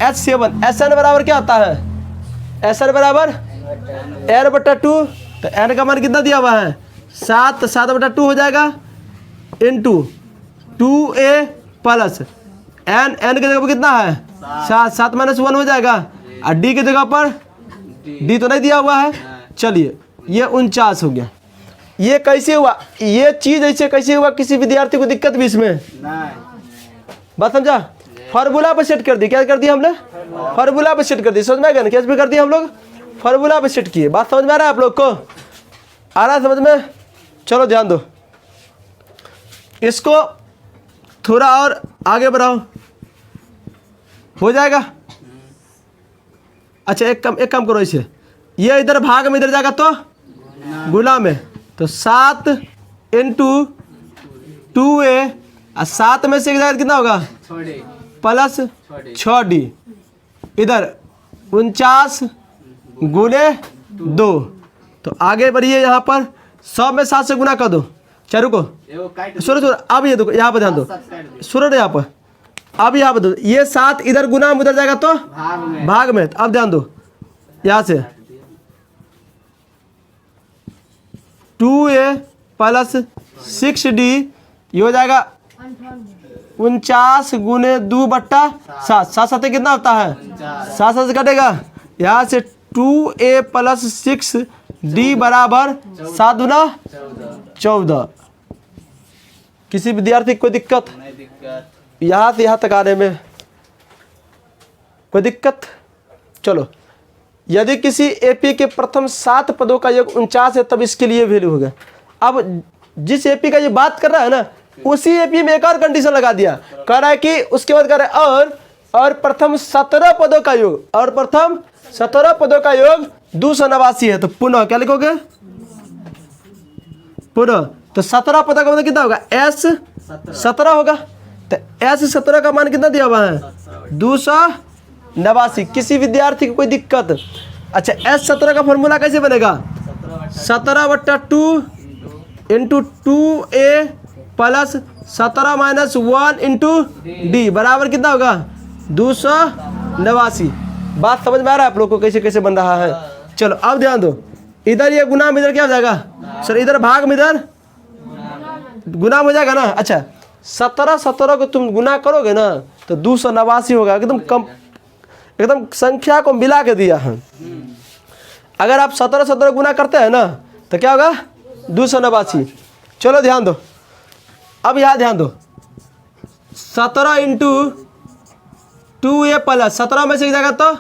S7 SN बराबर क्या होता है? SN बराबर n/2, तो n का मान कितना दिया हुआ है? 7/2 हो जाएगा इंटू 2a प्लस n की जगह पर कितना है? 7 -1 हो जाएगा और d की जगह पर d तो नहीं दिया हुआ है। चलिए ये 49 हो गया। ये कैसे हुआ? ये चीज़ ऐसे कैसे हुआ? किसी विद्यार्थी को दिक्कत भी इसमें? नहीं। बात समझा? फार्मूला पे सेट कर दी, क्या कर दिया हमने? फार्मूला पे सेट कर दी, समझ में आ गया ना? कैसे भी कर दिया हम लोग? फार्मूला पे सेट किए। बात समझ में आ रहा है आप लोग को? आ रहा है समझ में? चलो ध्यान दो, इसको थोड़ा और आगे बढ़ाओ, हो जाएगा? अच्छा एक काम करो, इसे ये इधर भाग में इधर जाएगा तो गुना में, तो 7 इंटू 2a, 7 में से इधर कितना होगा? प्लस 6d, इधर 49 गुने 2। तो आगे बढ़िए, यहाँ पर 100 में 7 से गुना कर दो। चलो रुको, सुनो अब ये देखो, यहाँ पर ध्यान दो, सुनो यहाँ पर, अब यहाँ पर दो, ये 7 इधर गुना में उधर जाएगा तो भाग में। तो अब ध्यान दो, यहाँ से 2a प्लस 6d, ये हो जाएगा 49 गुने 2/7, 7 कितना होता है? 7 से कटेगा, यहाँ से 2a प्लस 6d बराबर 7 दूना 14। किसी विद्यार्थी को कोई दिक्कत? नहीं दिक्कत। यहाँ से यहाँ तक आने में कोई दिक्कत? चलो, यदि किसी एपी के प्रथम 7 पदों का योग 49 है तब इसके लिए वैल्यू होगा। अब जिस एपी का ये बात कर रहा है ना, उसी एपी में एक और कंडीशन लगा दिया, कह रहा है कि उसके बाद कह रहा है और प्रथम 17 पदों का योग, और प्रथम 17 पदों का योग 289 है। तो पुनः क्या लिखोगे? पुनः तो 17 पदों का मतलब कितना होगा? S 17 होगा। तो S 17 का मान कितना दिया हुआ है? 289। किसी विद्यार्थी को कोई दिक्कत? अच्छा, S 17 का फॉर्मूला कैसे बनेगा? 17/2 into 2a plus 17 minus 1 into d बराबर कितना होगा? 289। बात समझ में आ रहा है आप लोग को कैसे कैसे बन रहा है? चलो अब ध्यान दो, इधर ये गुना में इधर क्या हो जाएगा सर? इधर भाग में इधर गुना हो जाएगा ना। अच्छा, 17 को तुम गुना करोगे ना तो 289 होगा। एकदम कम, एकदम संख्या को मिला के दिया है। अगर आप 17 गुना करते हैं ना तो क्या होगा? 289। चलो ध्यान दो, अब यहाँ ध्यान दो, 17 इंटू 2a प्लस 17 में से एक जाएगा तो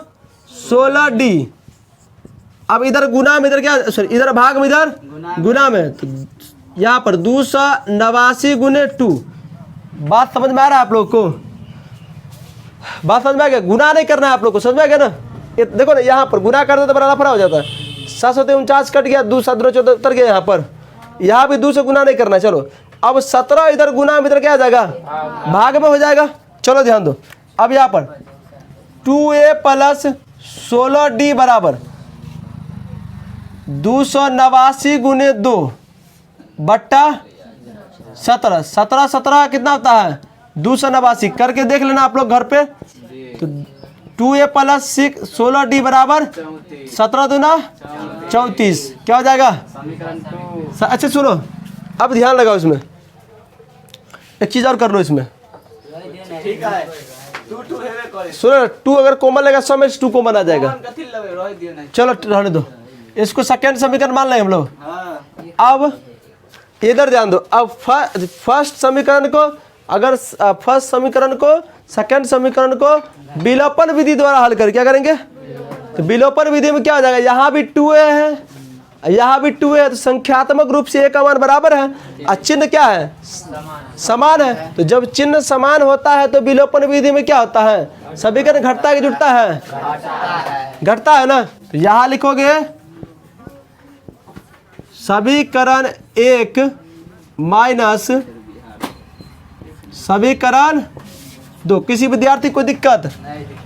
16d। अब इधर गुना में इधर क्या, सॉरी इधर भाग में इधर गुना में, तो यहाँ पर 289 गुने 2। बात समझ में आ रहा है आप लोग को? बात समझ में आ गया? गुना नहीं करना है आप लोग को, समझ में आ गया ना? देखो ना, यहाँ पर गुना करते तो बड़ा लफड़ा हो जाता है। 749 कट गया, 2 7 14 उतर गया। यहाँ पर यहाँ भी 2 से गुना नहीं करना है। चलो अब 17 इधर गुना में इधर क्या आ जाएगा? भाग में हो जाएगा। चलो ध्यान दो, अब यहाँ पर 2a प्लस 16d बराबर 289 गुने 2 बट्टा 17। 17 कितना होता है? 289। करके देख लेना आप लोग घर पे। तो 2a प्लस 16d बराबर 17 दूना 34। क्या हो जाएगा? अच्छा सुनो, अब ध्यान लगाओ, इसमें एक चीज और कर लो। इसमें ठीक है, 2 हेवे करे। सुनो, 2 अगर कॉमन लेगा 100 में 2 कॉमन आ जाएगा। कथी लगे रह दियो नहीं। चलो रहने दो, इसको सेकंड समीकरण मान लें हम लोग। हां, अब इधर ध्यान दो, अब फर्स्ट समीकरण को, अगर फर्स्ट समीकरण को सेकंड समीकरण को विलोपन विधि द्वारा हल कर क्या करेंगे? तो विलोपन विधि में क्या हो जाएगा? यहाँ भी 2a है, यहाँ भी 2a है, तो संख्यात्मक रूप से a का मान बराबर है और चिन्ह क्या है? समान है। तो जब चिन्ह समान होता है तो विलोपन विधि में क्या होता है? समीकरण घटता है कि जुटता है? घटता है ना। तो यहाँ लिखोगे समीकरण 1 माइनस समीकरण 2। किसी विद्यार्थी को दिक्कत?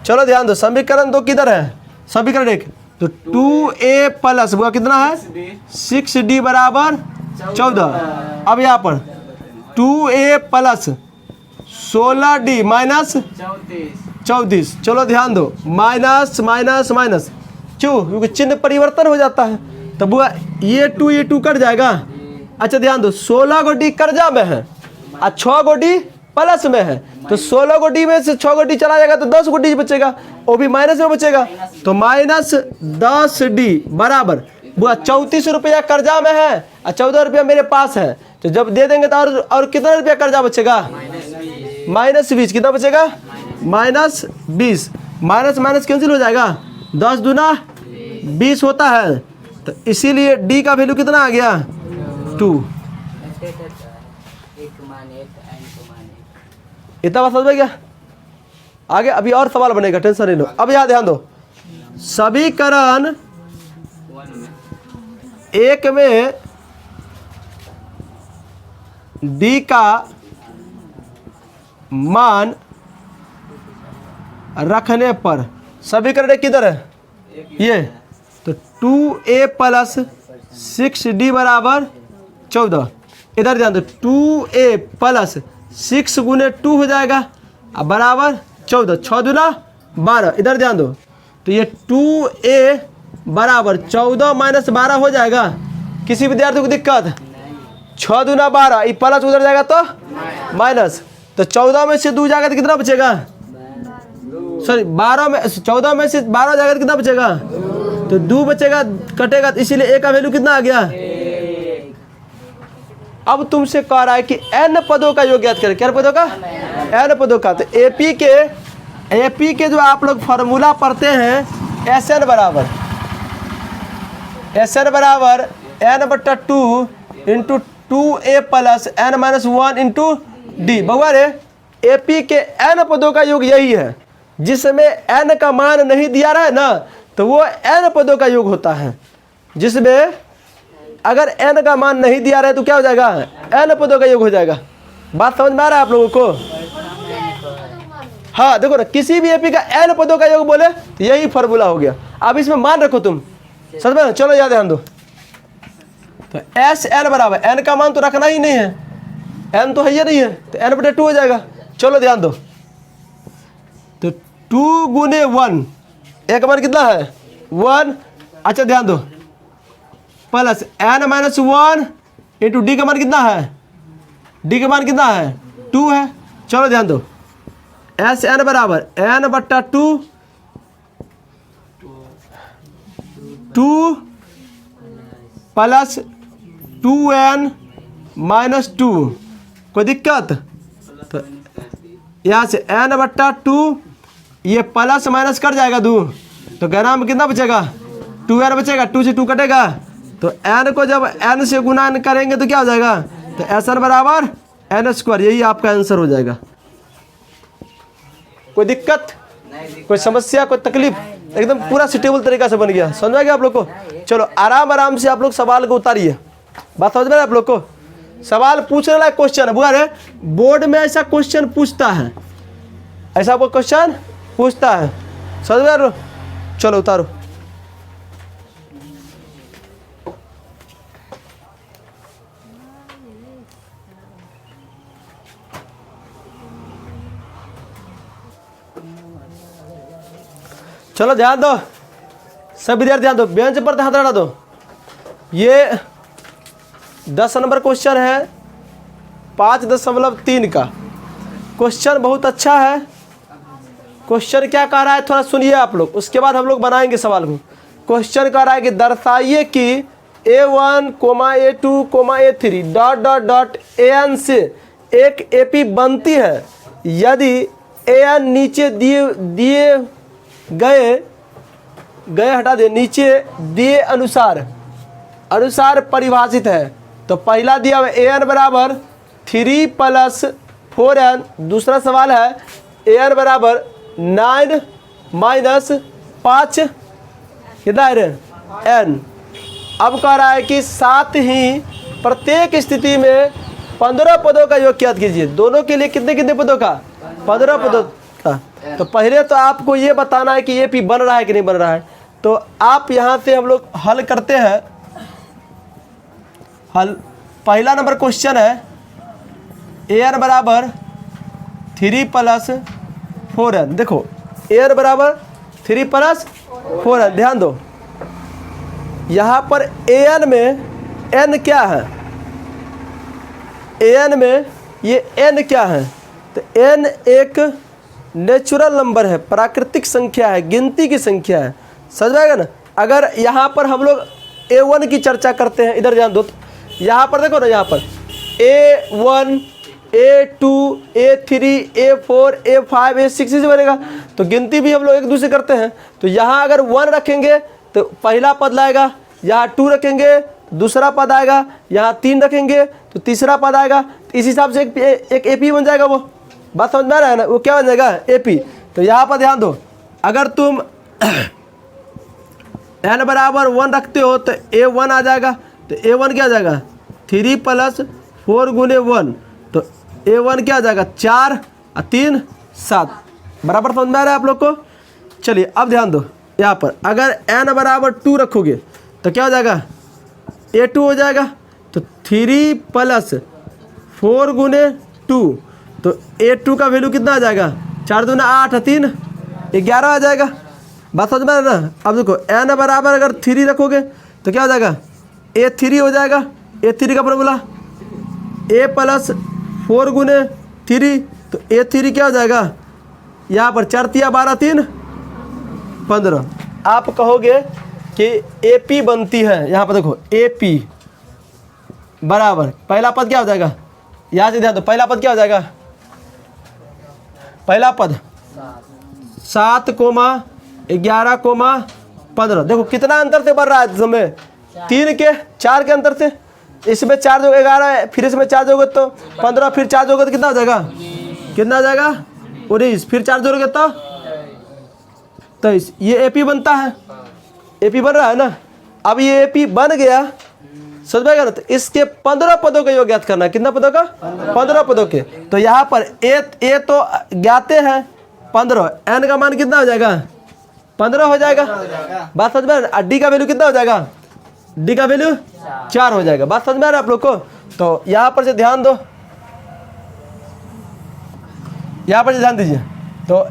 चलो ध्यान दो, समीकरण 2 किधर है? समीकरण 1 तो 2a प्लस वो कितना है? 6d बराबर 14। अब यहाँ पर 2a प्लस 16d माइनस 34। चलो ध्यान दो, माइनस माइनस माइनस क्यों? क्योंकि चिन्ह परिवर्तन हो जाता है, तब वो ये 2 कट जाएगा। अच्छा ध्यान दो, 16 गो डी कर्जा में है और 6 गो डी प्लस में है। तो 16 गो डी में से 6 गो डी चला जाएगा तो 10 गो डी बचेगा, वो भी माइनस में बचेगा। तो माइनस 10d बराबर वो 34 रुपया कर्जा में है और 14 रुपया मेरे पास है। तो जब दे देंगे तो और कितना रुपया कर्जा बचेगा? -20 कितना बचेगा? -20। माइनस माइनस कैंसिल हो जाएगा, 10 दूना 20 होता है, तो इसीलिए डी का वैल्यू कितना आ गया? 2। इतना बात समझ में गया? आगे अभी और सवाल बनेगा, टेंशन नहीं लो। अब यहाँ ध्यान दो, समीकरण 1 में डी का मान रखने पर समीकरण किधर है? ये तो 2a प्लस 6d बराबर 14। इधर ध्यान दो, 2a प्लस 6 गुने 2 हो जाएगा अब बराबर 14, 6 दूना 12। इधर ध्यान दो, तो ये 2a बराबर 14 माइनस 12 हो जाएगा। किसी विद्यार्थी को दिक्कत? 6 दूना 12, ये प्लस उधर जाएगा तो माइनस, तो 14 में से 2 जाएगा तो कितना बचेगा? सॉरी 12 में 14 में से 12 जाएगा तो कितना बचेगा? तो 2 बचेगा, कटेगा, तो इसीलिए a का वैल्यू कितना आ गया? अब तुमसे कह रहा है कि n पदों का योग ज्ञात करें। क्या पदों का? n पदों का। तो एपी के जो आप लोग फार्मूला पढ़ते हैं, एस एन बराबर n/2 into 2a plus n-1 into D. बउआ रे, एपी के n पदों का योग यही है, जिसमें n का मान नहीं दिया रहा है ना, तो वो n पदों का योग होता है। जिसमें अगर n का मान नहीं दिया रहा है तो क्या हो जाएगा? n पदों का योग हो जाएगा। बात समझ में आ रहा है आप लोगों को? हाँ देखो ना, किसी भी एपी का n पदों का योग बोले तो यही फार्मूला हो गया। अब इसमें मान रखो तुम, समझ में? चलो याद ध्यान दो, तो एस एन बराबर, n का मान तो रखना ही नहीं है, n तो है ही नहीं है, तो n/2 हो जाएगा। चलो ध्यान दो, तो 2 गुने 1, एक मान कितना है? 1। अच्छा ध्यान दो, प्लस n-1 इंटू डी का मान कितना है? डी का मान कितना है? 2 है। चलो ध्यान दो, एस एन बराबर n/2 2 प्लस 2n माइनस 2। कोई दिक्कत? तो यहाँ से n/2, ये प्लस माइनस कट जाएगा 2, तो गणना में कितना बचेगा? 2n बचेगा, 2 से 2 कटेगा, तो n को जब n से गुना करेंगे तो क्या हो जाएगा? तो एस_n बराबर n²। यही आपका आंसर हो जाएगा। कोई दिक्कत, कोई समस्या, कोई तकलीफ? एकदम पूरा सुटेबल तरीका से बन गया। समझ में आ गया आप लोग को? चलो आराम आराम से आप लोग सवाल को उतारिए। बात समझ में आप लोग को? सवाल पूछने वाला क्वेश्चन बुआ रे, बोर्ड में ऐसा क्वेश्चन पूछता है, ऐसा वो क्वेश्चन पूछता है। समझ में आ रहा? चलो उतारो। चलो ध्यान दो, सब विद्यार्थी ध्यान दो, बेंच पर हाथ हटा दो। ये 10 नंबर क्वेश्चन है 5.3 का। क्वेश्चन बहुत अच्छा है। क्वेश्चन क्या कह रहा है थोड़ा सुनिए आप लोग, उसके बाद हम लोग बनाएंगे सवाल को। क्वेश्चन कह रहा है कि दर्शाइए कि A1, A2, A3 dot dot dot AN से एक एपी बनती है यदि AN नीचे दिए गए हटा दे, नीचे दिए अनुसार परिभाषित है। तो पहला दिया हुआ AN बराबर 3 प्लस 4n। दूसरा सवाल है AN बराबर 9 माइनस 5 कितना है n। अब कह रहा है कि साथ ही प्रत्येक स्थिति में 15 पदों का योग ज्ञात कीजिए। दोनों के लिए कितने कितने पदों का? 15 पदों का। तो पहले तो आपको ये बताना है कि ये पी बन रहा है कि नहीं बन रहा है। तो आप यहाँ से हम लोग हल करते हैं। हल पहला नंबर क्वेश्चन है AN बराबर 3 प्लस 4n। देखो AN बराबर 3 प्लस 4n। ध्यान दो, यहाँ पर AN में n क्या है? AN में ये n क्या है? तो n एक नेचुरल नंबर है, प्राकृतिक संख्या है, गिनती की संख्या है। समझ में आएगा ना? अगर यहाँ पर हम लोग A1 की चर्चा करते हैं, इधर ध्यान दो, यहाँ पर देखो ना, यहाँ पर A1 A2 A3 A4 A5 A6 से बनेगा। तो गिनती भी हम लोग एक दूसरे करते हैं। तो यहाँ अगर 1 रखेंगे तो पहला पद लाएगा, यहाँ 2 रखेंगे तो दूसरा पद आएगा, यहाँ 3 रखेंगे तो तीसरा पद आएगा। तो इस हिसाब से एक AP बन जाएगा। वो बात समझ में आ रहा है ना, वो क्या बन जाएगा AP। तो यहाँ पर ध्यान दो, अगर तुम n बराबर 1 रखते हो तो A1 आ जाएगा। तो A1 क्या आ जाएगा 3 + 4 गुने 1, तो A1 क्या आ जाएगा 4 और 3 7। बराबर समझ में आ रहा है आप लोग को। चलिए अब ध्यान दो, यहाँ पर अगर n बराबर 2 रखोगे तो क्या हो जाएगा A2 हो जाएगा। तो 3 + 4 गुने 2, तो A2 का वैल्यू कितना आ जाएगा 4 दूना 8 और 3 11 आ जाएगा। बात समझ में आ रहा है ना। अब देखो n बराबर अगर 3 रखोगे तो क्या हो जाएगा A3 हो जाएगा। A3 का फॉर्मूला A + 4 गुने 3, तो A3 क्या हो जाएगा यहाँ पर 4 × 12 3 15। आप कहोगे कि AP बनती है, यहाँ पर देखो AP बराबर पहला पद क्या हो जाएगा, यहाँ से ध्यान दो, पहला पद क्या हो जाएगा, पहला पद 7, 11, 15। देखो कितना अंतर से बढ़ रहा है समय, 3 के 4 के अंतर से। इसमें 4 जोगे 11 है, फिर इसमें 4 जोगे तो 15, फिर 4 जोगे तो कितना हो जाएगा, कितना आ जाएगा 19, फिर 4 जोड़ोगे तो 23। ये AP बनता है, AP बन रहा है ना। अब ये AP बन गया, समझ में आएगा ना। तो इसके 15 पदों का योग ज्ञात करना है। कितना पदों का 15 पदों के। तो यहाँ पर ए तो ज्ञाते हैं 15, n का मान कितना हो जाएगा 15 हो जाएगा। बात समझ में आ रहा है। D का वैल्यू कितना हो जाएगा, D का वैल्यू 4 हो जाएगा। बात समझ में आ रहा है आप लोग को। तो यहाँ पर से ध्यान दो, यहाँ पर से ध्यान दीजिए। तो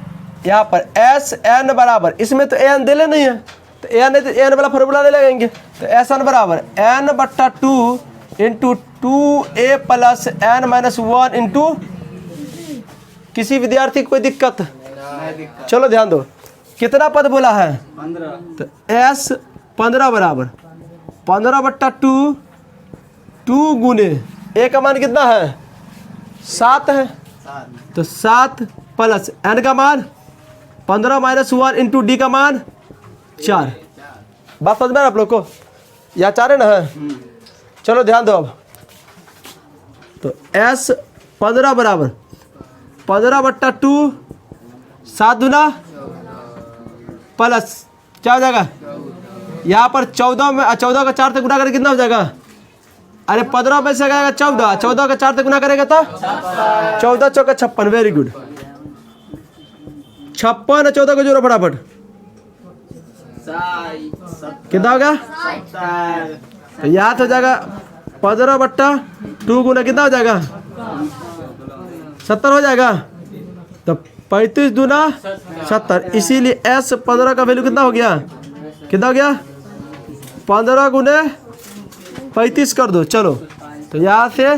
यहाँ पर SN बराबर, इसमें तो AN दे ले नहीं है, तो AN वाला फॉर्मूला ले लगेंगे। तो SN बराबर n/2 × 2a + n-1 इंटू, किसी विद्यार्थी को कोई दिक्कत, चलो ध्यान दो, कितना पद बोला है 15। तो S 15 बराबर 15/2, 2 गुने A का मान कितना है 7 है, तो 7 + n का मान 15 - 1 इंटू D का मान 4। बात समझ में आप लोग को, या 4 है ना है। चलो ध्यान दो अब। तो S 15 बराबर 15/2, 7 दूना प्लस क्या हो जाएगा, यहाँ पर 14 में 14 का 4 से गुना करें कितना हो जाएगा, अरे 15 में से आएगा 14, 14 का 4 से गुना करेगा तो 14 × 4 = 56। वेरी गुड, 56 और 14 को जोड़ो फटाफट, कितना होगा, तो याद हो जाएगा 15/2 गुना कितना हो जाएगा 70 हो जाएगा। तो 35 दूना 70, इसीलिए S 15 का वैल्यू कितना हो गया, कितना हो गया 15 गुने 35 कर दो। चलो तो यहाँ से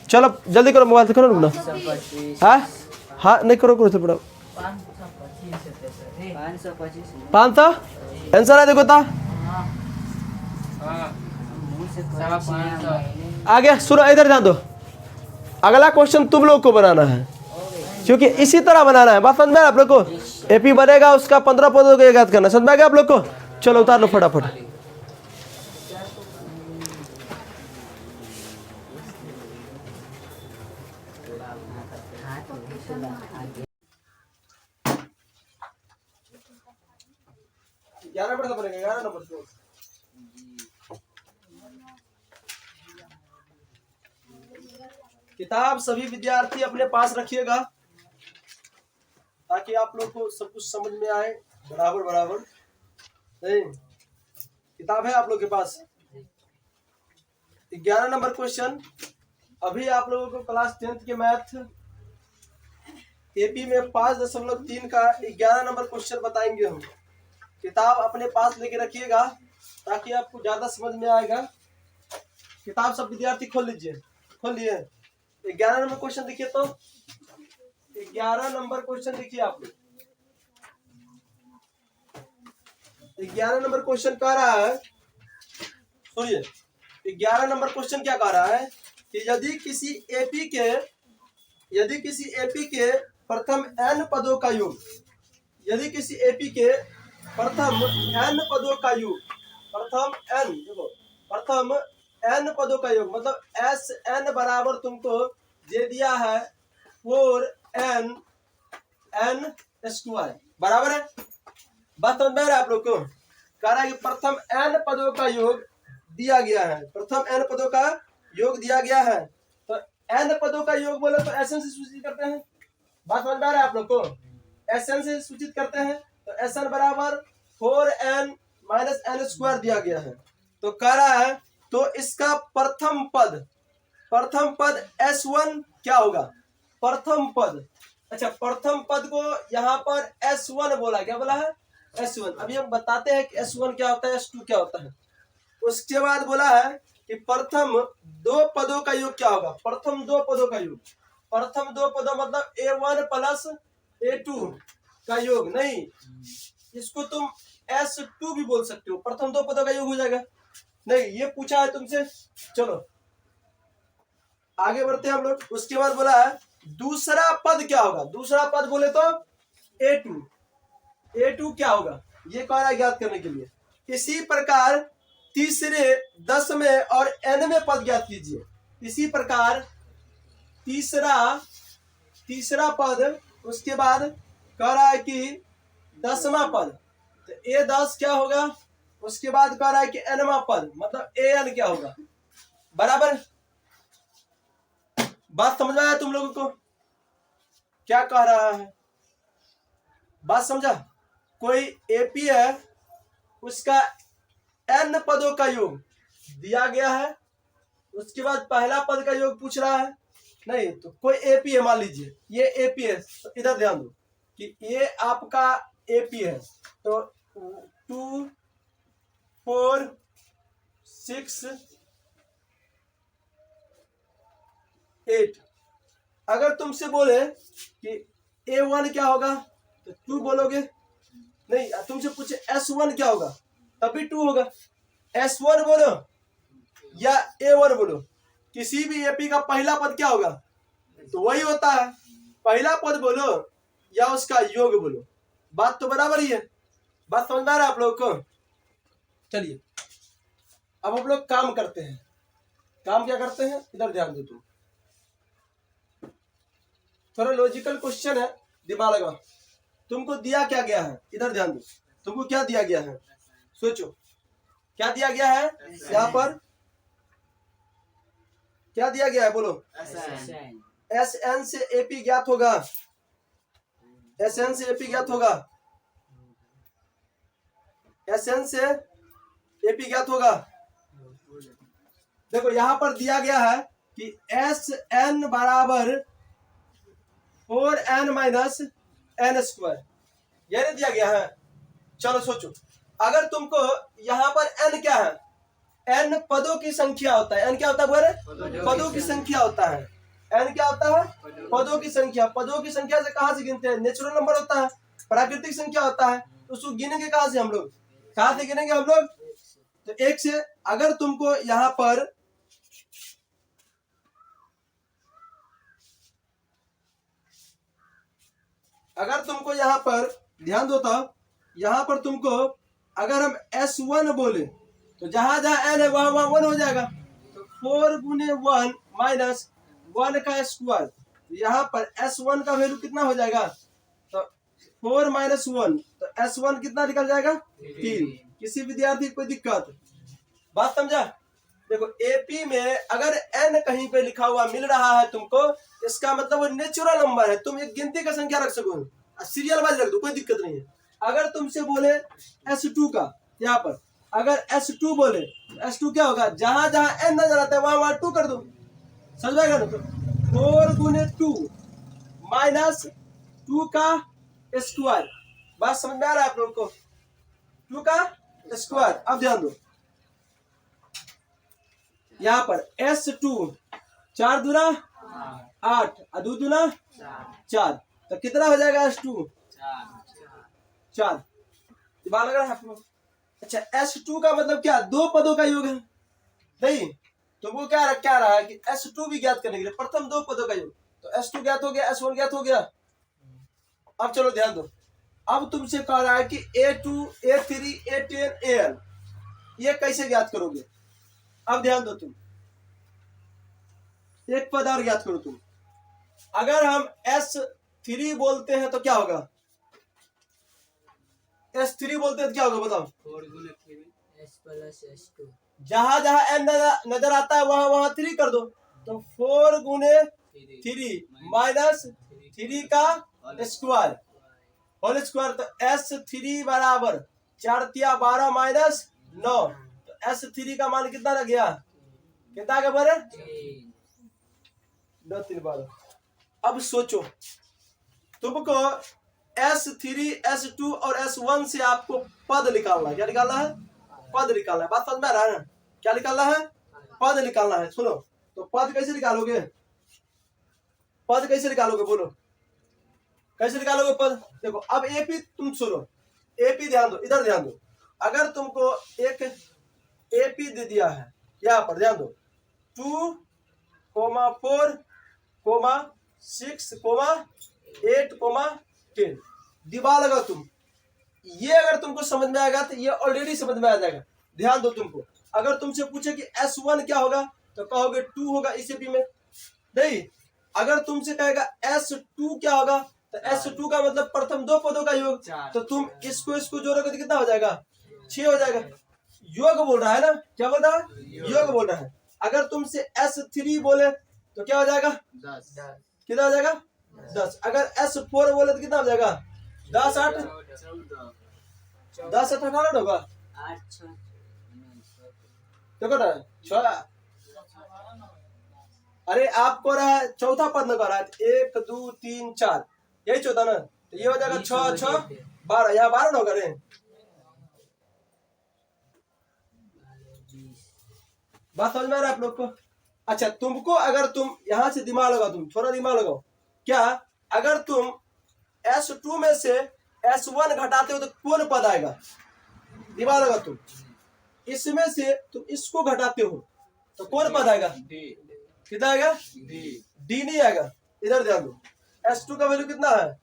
चलो जल्दी करो, मोबाइल से करो ना। हाँ हाँ नहीं करो, करो से पढ़ो 500 आंसर है। देखो था आगे सुनो, इधर ध्यान दो। अगला क्वेश्चन तुम लोग को बनाना है, क्योंकि इसी तरह बनाना है। बात समझ में आप लोग को। AP बनेगा, उसका 15 पदों को याद करना, समझ में आ गया आप लोग को। चलो उतार लो फटाफट। किताब सभी विद्यार्थी अपने पास रखिएगा, ताकि आप लोग को सब कुछ समझ में आए बराबर बराबर। नहीं, किताब है आप लोग के पास। 11 नंबर क्वेश्चन, अभी आप लोगों को क्लास 10th के मैथ AP में 5.3 का 11 नंबर क्वेश्चन बताएंगे हम। किताब अपने पास लेके रखिएगा, ताकि आपको ज्यादा समझ में आएगा। किताब सब विद्यार्थी खोल लीजिए, खोल लिए। 11 नंबर क्वेश्चन देखिए, तो 11 नंबर क्वेश्चन देखिए आप लोग। 11 नंबर क्वेश्चन कह रहा है, सुनिए। 11 नंबर क्वेश्चन क्या कह रहा है कि यदि किसी AP के यदि किसी एपी के प्रथम n पदों का योग, यदि किसी एपी के प्रथम n पदों का योग, प्रथम n, देखो प्रथम n पदों का योग मतलब एस एन बराबर तुमको दे दिया है 4n n स्क्वायर, बराबर है। बात समझ में आ रहा है आप लोग को? कह रहा है कि प्रथम n पदों का योग दिया गया है, प्रथम n पदों का योग दिया गया है। तो n पदों का योग बोले तो एसएन से सूचित करते हैं। बात समझ में आ रहा है आप लोग को? एसएन से सूचित करते हैं। तो एसएन बराबर 4n माइनस n स्क्वायर दिया गया है। तो कह रहा है तो इसका प्रथम पद S1 क्या होगा? प्रथम पद, अच्छा प्रथम पद को यहाँ पर S1 बोला, क्या बोला है? S1। अभी हम बताते हैं कि S1 क्या होता है, S2 क्या होता है। उसके बाद बोला है कि प्रथम दो पदों का योग क्या होगा? प्रथम दो पदों का योग, प्रथम दो पदों मतलब A1 प्लस A2 का योग, नहीं इसको तुम S2 भी बोल सकते हो, प्रथम दो पदों का योग हो जाएगा। नहीं ये पूछा है तुमसे, चलो आगे बढ़ते हैं हम लोग। उसके बाद बोला है दूसरा पद क्या होगा? दूसरा पद बोले तो A2 क्या होगा ये कह रहा है ज्ञात करने के लिए। इसी प्रकार तीसरे 10वें और nवें पद ज्ञात कीजिए। इसी प्रकार तीसरा पद, उसके बाद कह रहा है कि 10वां पद, तो A10 क्या होगा? उसके बाद कह रहा है कि nवां पद मतलब AN क्या होगा, बराबर। बात समझ में आया तुम लोगों को क्या कह रहा है? बात समझा? कोई एपी है, उसका n पदों का योग दिया गया है, उसके बाद पहला पद का योग पूछ रहा है। नहीं तो कोई एपी है, मान लीजिए ये एपी है, तो इधर ध्यान दो कि ये आपका एपी है। तो 2 4 6 8, अगर तुमसे बोले कि A1 क्या होगा तो 2 बोलोगे, नहीं तुमसे पूछे S1 क्या होगा तब भी 2 होगा। S1 बोलो या A1 बोलो, किसी भी एपी का पहला पद क्या होगा तो वही होता है, पहला पद बोलो या उसका योग बोलो, बात तो बराबर ही है। बात समझ में आ रहा है आप लोग को? चलिए अब हम लोग काम करते हैं। काम क्या करते हैं इधर ध्यान दो, तुम थोड़ा लॉजिकल क्वेश्चन है, दिमाग लगा। तुमको दिया क्या गया है, इधर ध्यान दो, तुमको क्या दिया गया है, सोचो क्या दिया गया है। यहाँ पर क्या दिया गया है बोलो? SN से AP ज्ञात होगा, SN से AP ज्ञात होगा, SN से AP ज्ञात होगा। देखो यहाँ पर दिया गया है कि SN बराबर 4n माइनस n स्क्वायर, यह नहीं दिया गया है। चलो सोचो, अगर तुमको यहाँ पर n क्या है, n पदों की संख्या होता है। n क्या होता है बोले? पदों की संख्या होता है। n क्या होता है? पदों की संख्या। पदों की संख्या से कहाँ से गिनते हैं? नेचुरल नंबर होता है, प्राकृतिक संख्या होता है। तो उसको गिनेंगे कहाँ से हम लोग? कहाँ से गिनेंगे हम लोग? तो 1 से। अगर तुमको यहाँ पर ध्यान दो, तो यहाँ पर तुमको अगर हम S1 बोले तो जहां जहां n है वहां वहां 1 हो जाएगा। तो 4 गुने 1 माइनस 1 का स्क्वायर, यहाँ पर S1 का वैल्यू कितना हो जाएगा? तो 4 माइनस 1, तो S1 कितना निकल जाएगा? 3। किसी विद्यार्थी को कोई दिक्कत? बात समझा? देखो एपी में अगर n कहीं पे लिखा हुआ मिल रहा है तुमको, इसका मतलब वो नेचुरल नंबर है, तुम एक गिनती का संख्या रख सको, सीरियल वाइज रख दो, कोई दिक्कत नहीं है। अगर तुमसे बोले S2 का, यहाँ पर अगर S2 बोले, S2 क्या होगा? जहां जहां n नजर आता है वहां वहां 2 कर दो, समझ आएगा ना? तो 4 गुने 2 माइनस 2 का स्क्वायर। बात समझ में आ रहा है आप लोगों को? 2 का स्क्वायर। अब ध्यान दो, यहाँ पर S2 4 दूना 8 और 2 दूना 4, तो कितना हो जाएगा? S2 4। दिमाग लग रहा है आप लोग? अच्छा S2 का मतलब क्या? 2 पदों का योग है। नहीं तुमको क्या रहा है कि S2 भी ज्ञात करने के लिए प्रथम 2 पदों का योग, तो तो S2 ज्ञात हो गया, S1 ज्ञात हो गया। अब चलो ध्यान दो, अब तुमसे कह रहा है कि A2 A3 A10 AN ये कैसे ज्ञात करोगे। अब ध्यान दो, तुम एक पद और ज्ञात करो। तुम अगर हम S3 बोलते हैं तो क्या होगा, S3 बोलते हैं तो क्या होगा बताओ। 4 गुना 3 S प्लस S2, जहां जहां n नजर आता है वहां वहां 3 कर दो, तो 4 गुने 3 माइनस 3 का स्क्वायर होल स्क्वायर। तो S3 बराबर 4 तिया 12 माइनस 9, तो S3 का मान कितना लग गया, कितना का बोले 2 3 12। अब सोचो, तुमको S3 S2 और S1 से आपको पद निकालना है। क्या निकालना है, पद निकालना है। बात समझ में आ रहा है ना, क्या निकालना है, पद निकालना है। सुनो, तो पद कैसे निकालोगे, पद कैसे निकालोगे बोलो, कैसे निकालोगे पद। देखो अब एपी तुम सुनो, एपी ध्यान दो, इधर ध्यान दो। अगर तुमको एक एपी दे दिया है, यहाँ पर ध्यान दो 2, 4, 6, 8, 10 दिमाग लगा तुम। ये अगर तुमको समझ में आएगा तो ये ऑलरेडी समझ में आ जाएगा। ध्यान दो, तुमको अगर तुमसे पूछे कि S1 क्या होगा तो कहोगे 2 होगा इस एपी में, नहीं। अगर तुमसे कहेगा S2 क्या होगा तो S2 का मतलब प्रथम 2 पदों का योग, तो तुम इसको जोड़ोगे तो कितना हो जाएगा, 6 हो जाएगा। योग बोल रहा है ना, क्या बोल रहा है, योग बोल रहा है। अगर तुमसे S3 बोले तो क्या हो जाएगा 10, कितना हो जाएगा 10। अगर S4 बोले तो कितना हो जाएगा 10 8 10 8 18 होगा, 8 6 तो कर रहा है 6। अरे आपको रहा है चौथा पद में कर रहा है 1 2 3 4, यही चौथा ना, तो ये हो जाएगा 6 6 12, यहाँ 12 ना होगा रे। बात समझ में आ रहा है आप लोग को। अच्छा, तुमको अगर तुम यहां से दिमाग लगाओ, तुम थोड़ा दिमाग लगाओ, क्या अगर तुम S2 में से S1 घटाते हो तो कौन पद आएगा, दिमाग लगाओ तुम। इसमें से तुम इसको घटाते हो तो कौन पद आएगा, कितना आएगा, डी नहीं आएगा। इधर ध्यान दो, S2 का वैल्यू कितना है,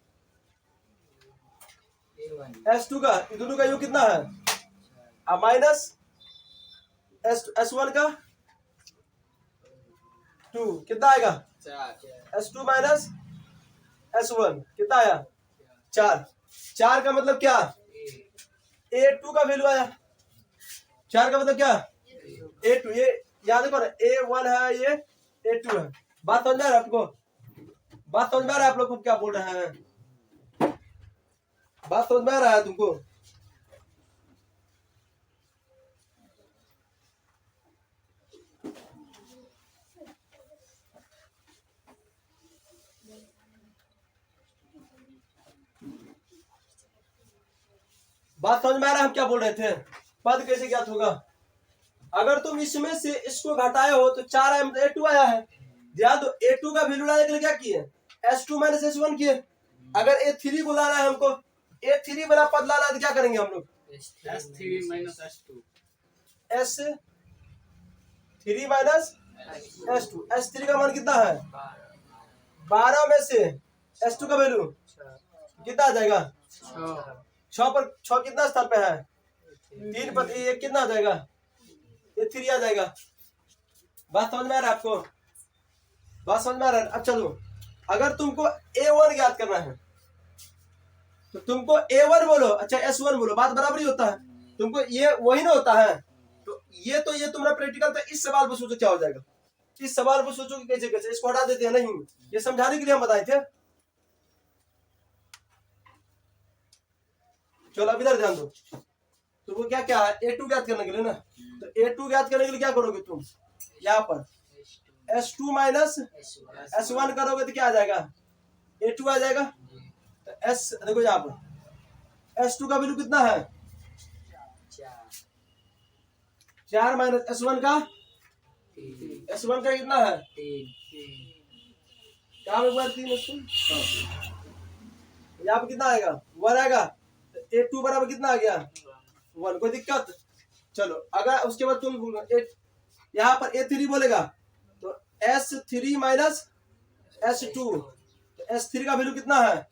S2 का दोनों का योग कितना है, माइनस S1 का 2 कितना आएगा, S2 माइनस S1 कितना आया 4। 4 का मतलब क्या, A2 का वैल्यू आया। 4 का मतलब क्या, A2। ये याद रखो ना, A1 है, ये A2 है। बात समझ में आ रहा है आपको, बात समझ में आ रहा है आप लोग को क्या बोल रहे हैं, बात समझ में आ रहा है तुमको। बात समझ में आ रहा है हम क्या बोल रहे थे, पद कैसे ज्ञात होगा। अगर तुम इसमें से इसको घटाए हो तो 4 आया, मतलब A2 आया है। ध्यान दो, A2 का वैल्यू लाने के लिए क्या किए, S2 माइनस S1 किए। अगर A3 को लाना है हमको, A3 वाला पद लाना है तो क्या करेंगे हम लोग, S3 minus S2, S3 minus S2। S3 का मान कितना है 12 में से S2 का वैल्यू कितना आ जाएगा 6 पर 6 कितना स्थान पे है 3 पर, ये कितना आ जाएगा, ये 3 आ जाएगा। बात समझ में आ रहा है आपको, बात समझ में आ रहा है। अब चलो, अगर तुमको A1 ज्ञात करना है तो तुमको A1 बोलो, अच्छा S1 बोलो, बात बराबर ही होता है। तुमको ये वही ना होता है, तो ये तुम्हारा प्रैक्टिकल था। इस सवाल पर सोचो क्या हो जाएगा, इस सवाल पर सोचो कि कैसे कैसे इसको हटा देते हैं। नहीं, ये समझाने के लिए हम बताए थे। चलो अब इधर ध्यान दो, तो वो क्या क्या है, A2 ज्ञात करने के लिए ना, तो A2 ज्ञात करने के लिए क्या करोगे तुम, यहाँ पर S2 माइनस S1 करोगे तो क्या आ जाएगा, A2 आ जाएगा। तो S देखो यहाँ पर S2 का वैल्यू कितना है 4 माइनस S1 का, S1 का कितना है 4 एक बार 3 यहाँ पर कितना आएगा 1 आएगा। A2 बराबर कितना आ गया 1, कोई दिक्कत। चलो अगर उसके बाद तुम यहाँ पर A3 बोलेगा तो S3 माइनस S2, तो S3 का वैल्यू कितना है?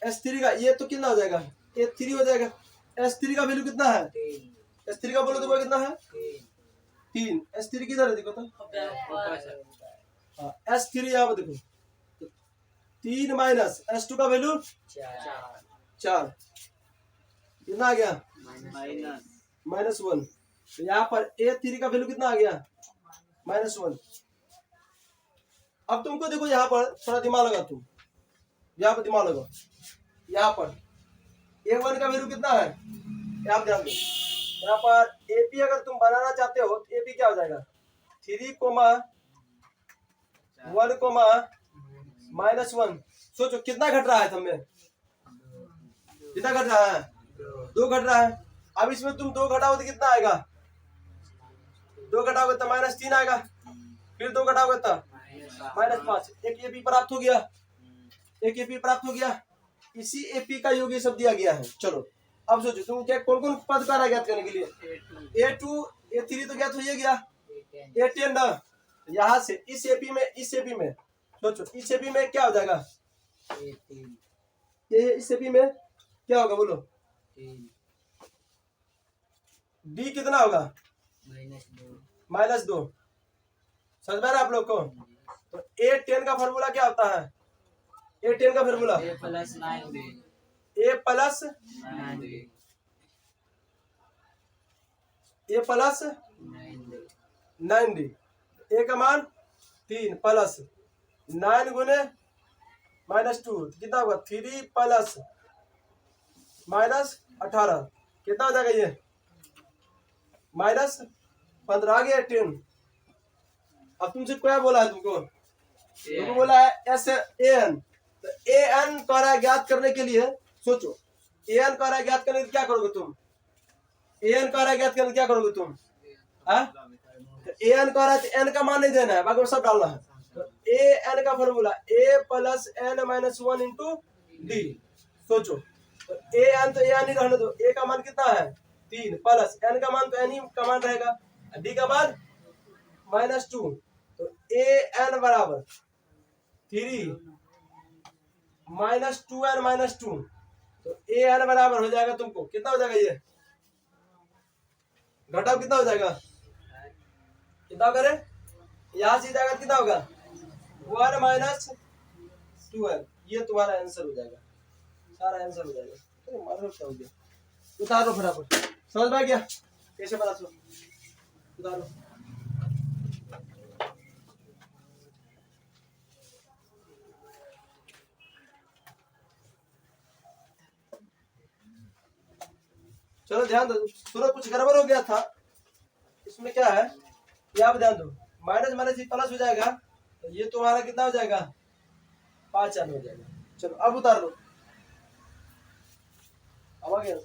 S3 का ये तो कितना हो जाएगा? A3 हो जाएगा। S3 का वैल्यू कितना है? 3 S3 का बोलो तो वो कितना है? 3 3। S3 किधर है देखो तो। हाँ, S3 यहाँ पे देखो, 3 माइनस S2 का वैल्यू 4 4, कितना आ गया? -1। तो यहाँ पर A3 का वैल्यू कितना आ गया? -1। अब तुमको देखो यहाँ पर थोड़ा दिमाग लगा, तुम यहाँ पर दिमाग लगाओ। यहाँ पर A1 का वैल्यू कितना है? आप ध्यान दो, यहाँ पर AP अगर तुम बनाना चाहते हो तो AP क्या हो जाएगा? 3, 1, -1। सोचो कितना घट रहा है समय, कितना घट रहा है? 2 घट रहा है। अब इसमें तुम 2 घटाओ तो कितना आएगा? 2 घटाओगे तो -3 आएगा, फिर 2 घटाओगे तो -5। एक एपी प्राप्त हो गया, एक एपी प्राप्त हो गया। इसी एपी का योग ये सब दिया गया है। चलो अब सोचो तुम क्या कौन कौन पद का रहा ज्ञात करने के लिए? A2 A3 तो ज्ञात हो ही गया, A10 ना। यहाँ से इस एपी में सोचो, इस एपी में क्या हो जाएगा? ये इस एपी में क्या होगा बोलो? डी कितना होगा? -2। समझ में आ रहा है आप लोग को? तो A10 का फॉर्मूला क्या होता है? A10 का formula A plus 9D। A का मान 3 प्लस 9 गुने -2 कितना होगा? 3 प्लस -18 कितना हो जाएगा? ये -15 आ गया 10। अब तुमसे क्या बोला है? तुमको बोला है SAN। तो AN का ज्ञात करने के लिए सोचो, AN का ज्ञात करने के लिए क्या करोगे तुम? AN का ज्ञात करने क्या करोगे तुम? तो AN का तो N का मान नहीं देना है, बाकी सब डालना है। तो AN का formula A plus N-1 into D। सोचो तो AN तो AN ही रहने दो। A का मान कितना है? 3 प्लस N का मान तो N ही का मान रहेगा, D का मान -2। तो AN बराबर 3 -2N-2। तो AN बराबर हो जाएगा तुमको कितना हो जाएगा? ये घटाओ कितना हो जाएगा? कितना करे? यहाँ से जाएगा कितना होगा? 1 - 2N। ये तुम्हारा आंसर हो जाएगा, सारा आंसर हो जाएगा। अरे मारो क्या हो गया? उतारो फटाफट। समझ में आ गया कैसे बना? सो उतारो। चलो ध्यान दो, थोड़ा कुछ गड़बड़ हो गया था इसमें। क्या है ये आप ध्यान दो, माइनस प्लस हो जाएगा, तो ये तुम्हारा कितना हो जाएगा? 5N हो जाएगा। चलो अब उतार लो। अब आ गया।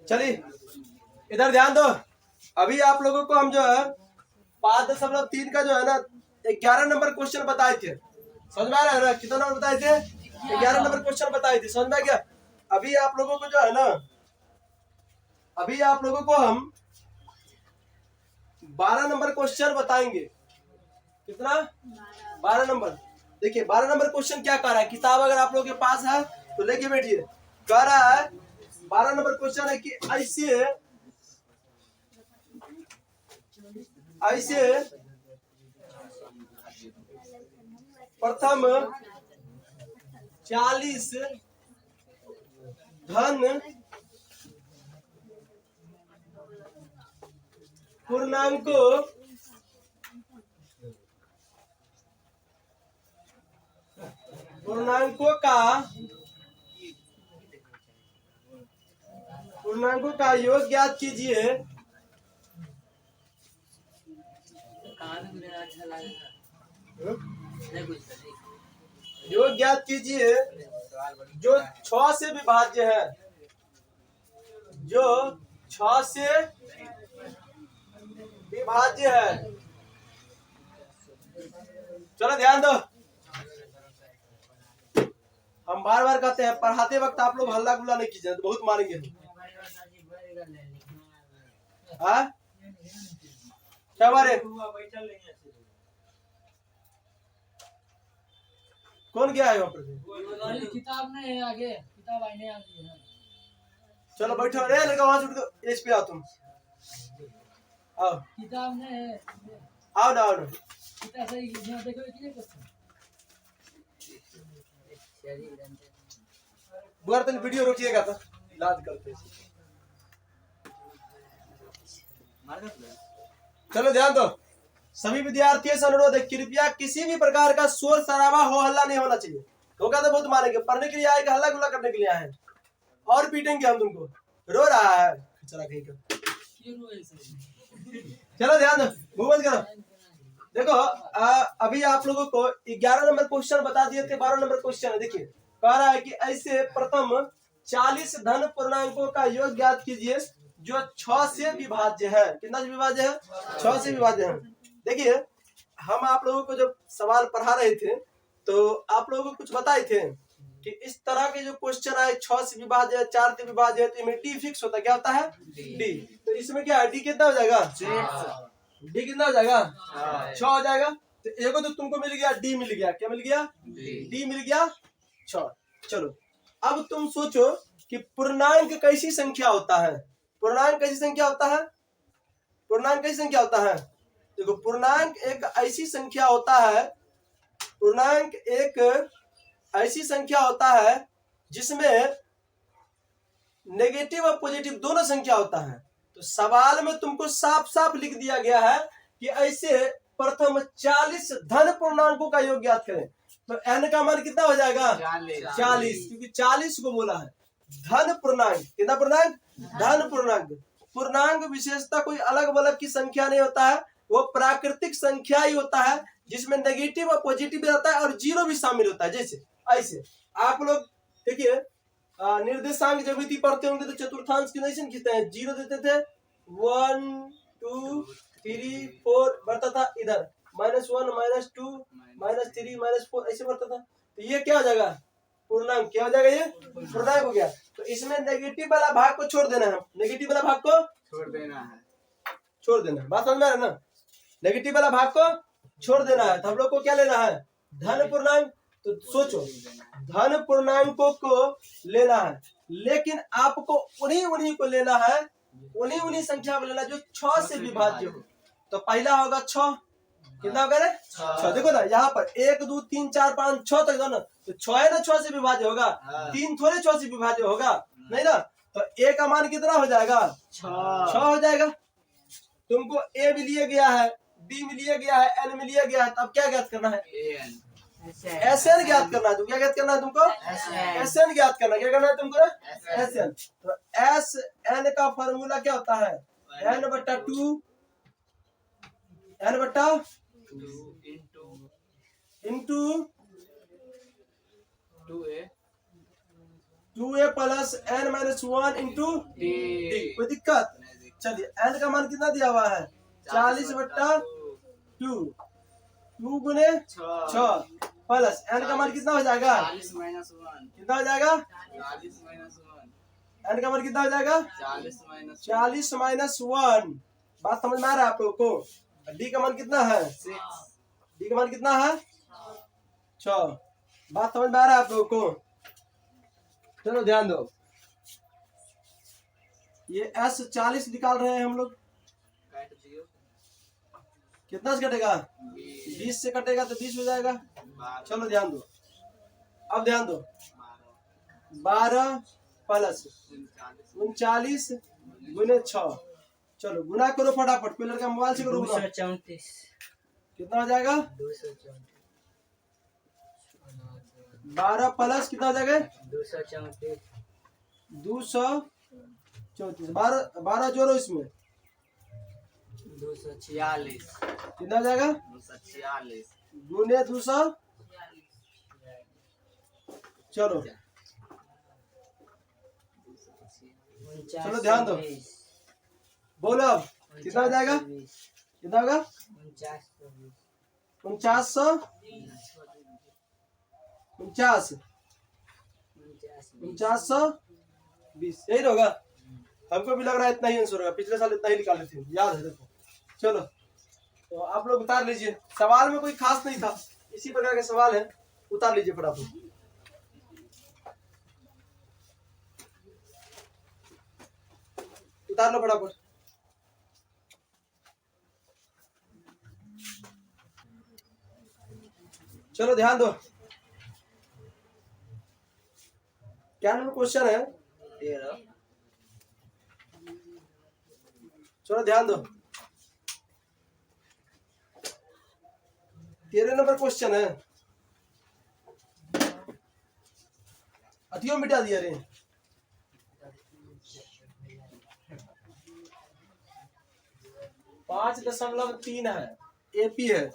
चलिए इधर ध्यान दो। अभी आप लोगों को हम जो है 5.3 का जो है ना 11 नंबर क्वेश्चन बताए थे। समझ में आ रहा है ना? कितना नंबर बताए थे? 11 नंबर क्वेश्चन बताए थे। समझ में आ गया? अभी आप लोगों को जो है ना, अभी आप लोगों को हम 12 नंबर क्वेश्चन बताएंगे। कितना? 12 नंबर। देखिए 12 नंबर क्वेश्चन क्या कह रहा है, किताब अगर आप लोगों के पास है तो लेके बैठिए। कह रहा है 12 नंबर क्वेश्चन है कि ऐसे प्रथम 40 धन पूर्णांकों का योग ज्ञात कीजिए। योग ज्ञात कीजिए जो 6 से विभाज्य है, जो 6 से विभाज्य है। चलो ध्यान दो, हम बार बार कहते हैं पढ़ाते वक्त आप लोग हल्ला गुल्ला नहीं कीजिए, बहुत मारेंगे। हाँ क्या बारे कौन गया है वहाँ पर? किताब नहीं आगे किताब आने आगे है। चलो बैठो रे लड़का वहां से उठ दो एज पे आओ तुम आओ किताब नहीं है आओ ना किताब सही यहाँ देखो कितने क्वेश्चन बुआर तन वीडियो रोकिएगा तो इलाज करते हैं। चलो ध्यान दो सभी विद्यार्थियों से अनुरोध है कृपया किसी भी प्रकार का शोर शराबा हो हल्ला नहीं होना चाहिए। होगा तो बहुत मारेंगे पढ़ने के लिए आए कि हल्ला गुल्ला करने के लिए आए और पीटेंगे हम तुमको। रो रहा है चला कहीं का चलो ध्यान दो मूवमेंट करो। देखो अभी आप लोगों को 11 नंबर क्वेश्चन बता दिए थे 12 नंबर क्वेश्चन है। देखिए कह रहा है कि ऐसे प्रथम 40 धन पूर्णांकों का योग ज्ञात कीजिए जो 6 से विभाज्य है। कितना से विभाज्य है? 6 से विभाज्य है। देखिए हम आप लोगों को जब सवाल पढ़ा रहे थे तो आप लोगों को कुछ बताए थे कि इस तरह के जो क्वेश्चन आए 6 से विभाज्य है 4 से विभाज्य है तो इनमें डी फिक्स होता है। क्या होता है? डी। तो इसमें क्या है डी कितना हो जाएगा? डी कितना हो जाएगा? 6 हो जाएगा। तो एगो तो तुमको मिल गया डी मिल गया। क्या मिल गया? डी मिल गया 6। चलो अब तुम सोचो कि पूर्णांक कैसी संख्या होता है? पूर्णांक कैसी संख्या होता है? पूर्णांक कैसी संख्या होता है? देखो पूर्णांक एक ऐसी संख्या होता है पूर्णांक एक ऐसी संख्या होता है जिसमें नेगेटिव और पॉजिटिव दोनों संख्या होता है। तो सवाल में तुमको साफ साफ लिख दिया गया है कि ऐसे प्रथम 40 धन पूर्णांकों का योग ज्ञात करें। तो n का मान कितना हो जाएगा? 40 क्योंकि 40 को बोला है। धन पूर्णांक कितना पूर्णांक? धन पूर्णांक। पूर्णांक विशेषता कोई अलग अलग की संख्या नहीं होता है वो प्राकृतिक संख्या ही होता है जिसमें नेगेटिव और पॉजिटिव भी रहता है और जीरो भी शामिल होता है। जैसे ऐसे आप लोग देखिए निर्देशांक ज्यामिति पढ़ते होंगे तो चतुर्थांश की नोटेशन खींचते हैं। 0 देते थे 1 2 3 4 बढ़ता था इधर -1 -2 -3 -4 ऐसे बढ़ता था। तो ये क्या हो जाएगा? पूर्णांक। क्या हो जाएगा? ये पूर्णांक हो गया। तो इसमें नेगेटिव वाला भाग को छोड़ देना है। नेगेटिव वाला भाग को छोड़ देना है। बात समझ में आ रहा है ना? नेगेटिव वाला भाग को छोड़ देना है। तो हम लोग को क्या लेना है? धन पूर्णांक। तो सोचो धन पूर्णांकों को लेना है लेकिन आपको उन्हीं को लेना है उन्हीं संख्या को लेना जो 6 से विभाज्य हो। तो पहला होगा 6 कितना होगा रे? 6। देखो ना यहाँ पर 1 2 3 4 5 6 तक दो ना तो 6 है ना 6 से विभाज्य होगा। 3 थोड़े 6 से विभाज्य होगा नहीं ना। तो ए का मान कितना हो जाएगा? 6 हो जाएगा। तुमको ए भी लिया गया है बी भी लिया गया है एन भी लिया गया है। तब क्या ज्ञात करना है? एस एन ज्ञात करना है। तो क्या ज्ञात करना है तुमको? एस एन ज्ञात करना। क्या करना है तुमको? S N. तो एस एन का फॉर्मूला क्या होता है? n/2 into 2a plus n-1 into D. कोई दिक्कत? चलिए n का मान कितना दिया हुआ है? 40/2 2 गुने 6 प्लस n का मान कितना हो जाएगा? 40 - 1 कितना हो जाएगा? 40 - 1 n का मान कितना हो जाएगा? 40 - 1। बात समझ में आ रहा है आप लोगों को? डी का मान कितना है? 6 डी का मान कितना है? 6। बात समझ में आ रहा है आप लोगों को? चलो ध्यान दो ये S 40 निकाल रहे हैं हम लोग। कितना से कटेगा? 20 से कटेगा तो 20 हो जाएगा। चलो ध्यान दो अब ध्यान दो 12 प्लस 39 गुने 6। चलो गुना करो फटाफट। कोई लड़का मोबाइल से करो। 234 कितना हो जाएगा? 12 प्लस कितना हो जाएगा? 234 234। 12 जोड़ो इसमें 246 कितना हो जाएगा? 246 गुने 200। चलो चलो ध्यान दो बोलो अब कितना हो जाएगा? कितना होगा? 4949 4920 यही होगा। हमको भी लग रहा है इतना ही आंसर होगा। पिछले साल इतना ही निकाले थे याद है। देखो चलो तो आप लोग उतार लीजिए, सवाल में कोई खास नहीं था, इसी प्रकार के सवाल है, उतार लीजिए फटाफट। उतार लो फटाफट। चलो ध्यान दो, क्या नंबर क्वेश्चन है? 13। चलो ध्यान दो, 13 नंबर क्वेश्चन है। अतियो मिटा दिया रे। 5.3 है, एपी है।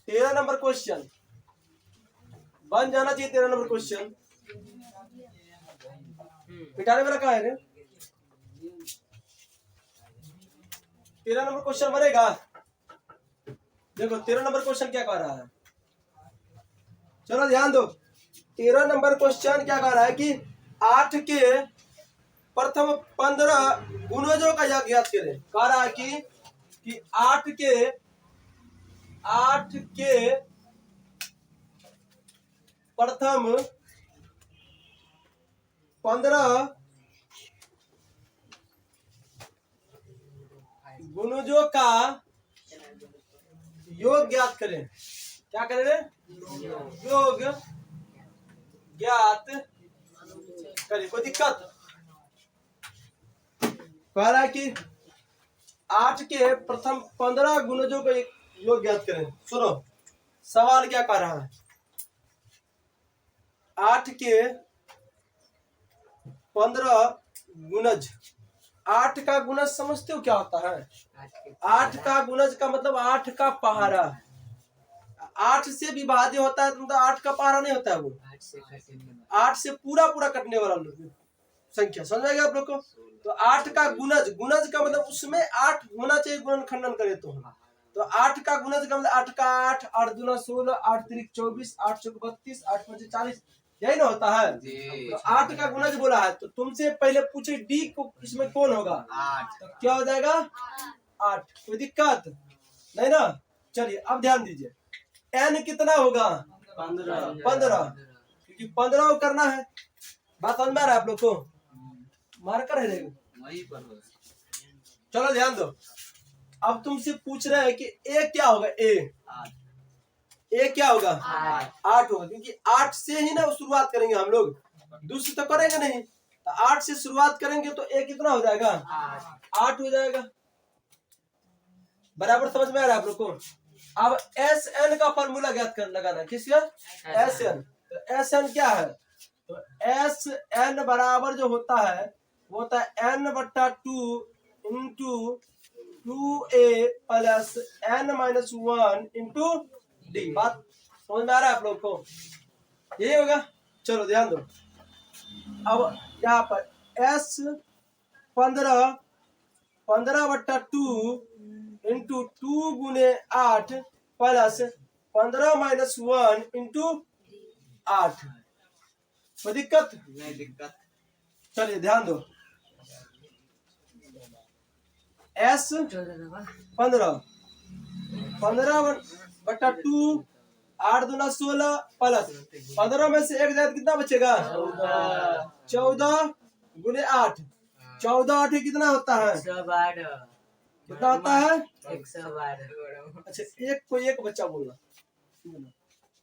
13 नंबर क्वेश्चन बन जाना चाहिए। 13 नंबर क्वेश्चन मिटाने वाला कहाँ है रे? 13 नंबर क्वेश्चन बनेगा। देखो 13 नंबर क्वेश्चन क्या कह रहा है, चलो ध्यान दो। 13 नंबर क्वेश्चन क्या कह रहा है कि 8 के प्रथम 15 गुणजों का ज्ञात करें। कह रहा है कि 8 के प्रथम 15 गुणजों का योग ज्ञात करें। क्या करें रे? योग ज्ञात करें। कोई दिक्कत? कह रहा है कि 8 के प्रथम 15 गुणजों का योग ज्ञात करें। सुनो सवाल क्या कह रहा है। 8 के 15 गुणज। 8 का गुणज समझते हो क्या होता है? 8 का गुणज का मतलब 8 का पहाड़ा। 8 से विभाज्य होता है तो 8 का पहाड़ा नहीं होता है वो। 8 से पूरा पूरा कटने वाला संख्या, समझ आएगा आप लोग को? तो 8 का गुणज, गुणज का मतलब उसमें 8 होना चाहिए, गुणनखंडन करे तो 8 का गुणज का मतलब 8 का 8, 8 दूना 16, 8 त्रिक 24, 8 चौक 32, 8 पंचे 40, यही ना होता है। तो 8 का गुणज बोला है, तो तुमसे पहले पूछे डी को इसमें कौन होगा? 8। तो क्या हो जाएगा? 8। कोई दिक्कत नहीं ना? चलिए अब ध्यान दीजिए, एन कितना होगा? 15, क्योंकि 15 को करना है। बात समझ में आ रहा है आप लोग को? मार्कर है वहीं पर हो। चलो ध्यान दो, अब तुमसे पूछ रहे हैं कि ए क्या होगा? ए क्या होगा? 8 होगा, क्योंकि 8 से ही ना शुरुआत करेंगे हम लोग, दूसरे तो करेंगे नहीं। तो 8 से शुरुआत करेंगे तो ए कितना हो जाएगा? 8 हो जाएगा। बराबर समझ में आ रहा है आप लोग को? अब एस एन का फॉर्मूला ज्ञात कर लगाना। किसका? S N. तो एस एन क्या है? तो एस एन बराबर जो होता है वो होता है n/2 into 2a plus n-1 into D. बात समझ में आ रहा है आप लोग को? यही होगा। चलो ध्यान दो, अब यहाँ पर s 15/2 इंटू 2 गुने 8 प्लस 15-1 इंटू 8। कोई दिक्कत? नहीं दिक्कत। चलिए ध्यान दो, S 15/2, 8 दूना 16 प्लस 15 में से एक जाए कितना बचेगा? 14 गुने 8, 14 8 कितना होता है? 112। कितना होता है? 112। अच्छा एक कोई एक बच्चा बोलना,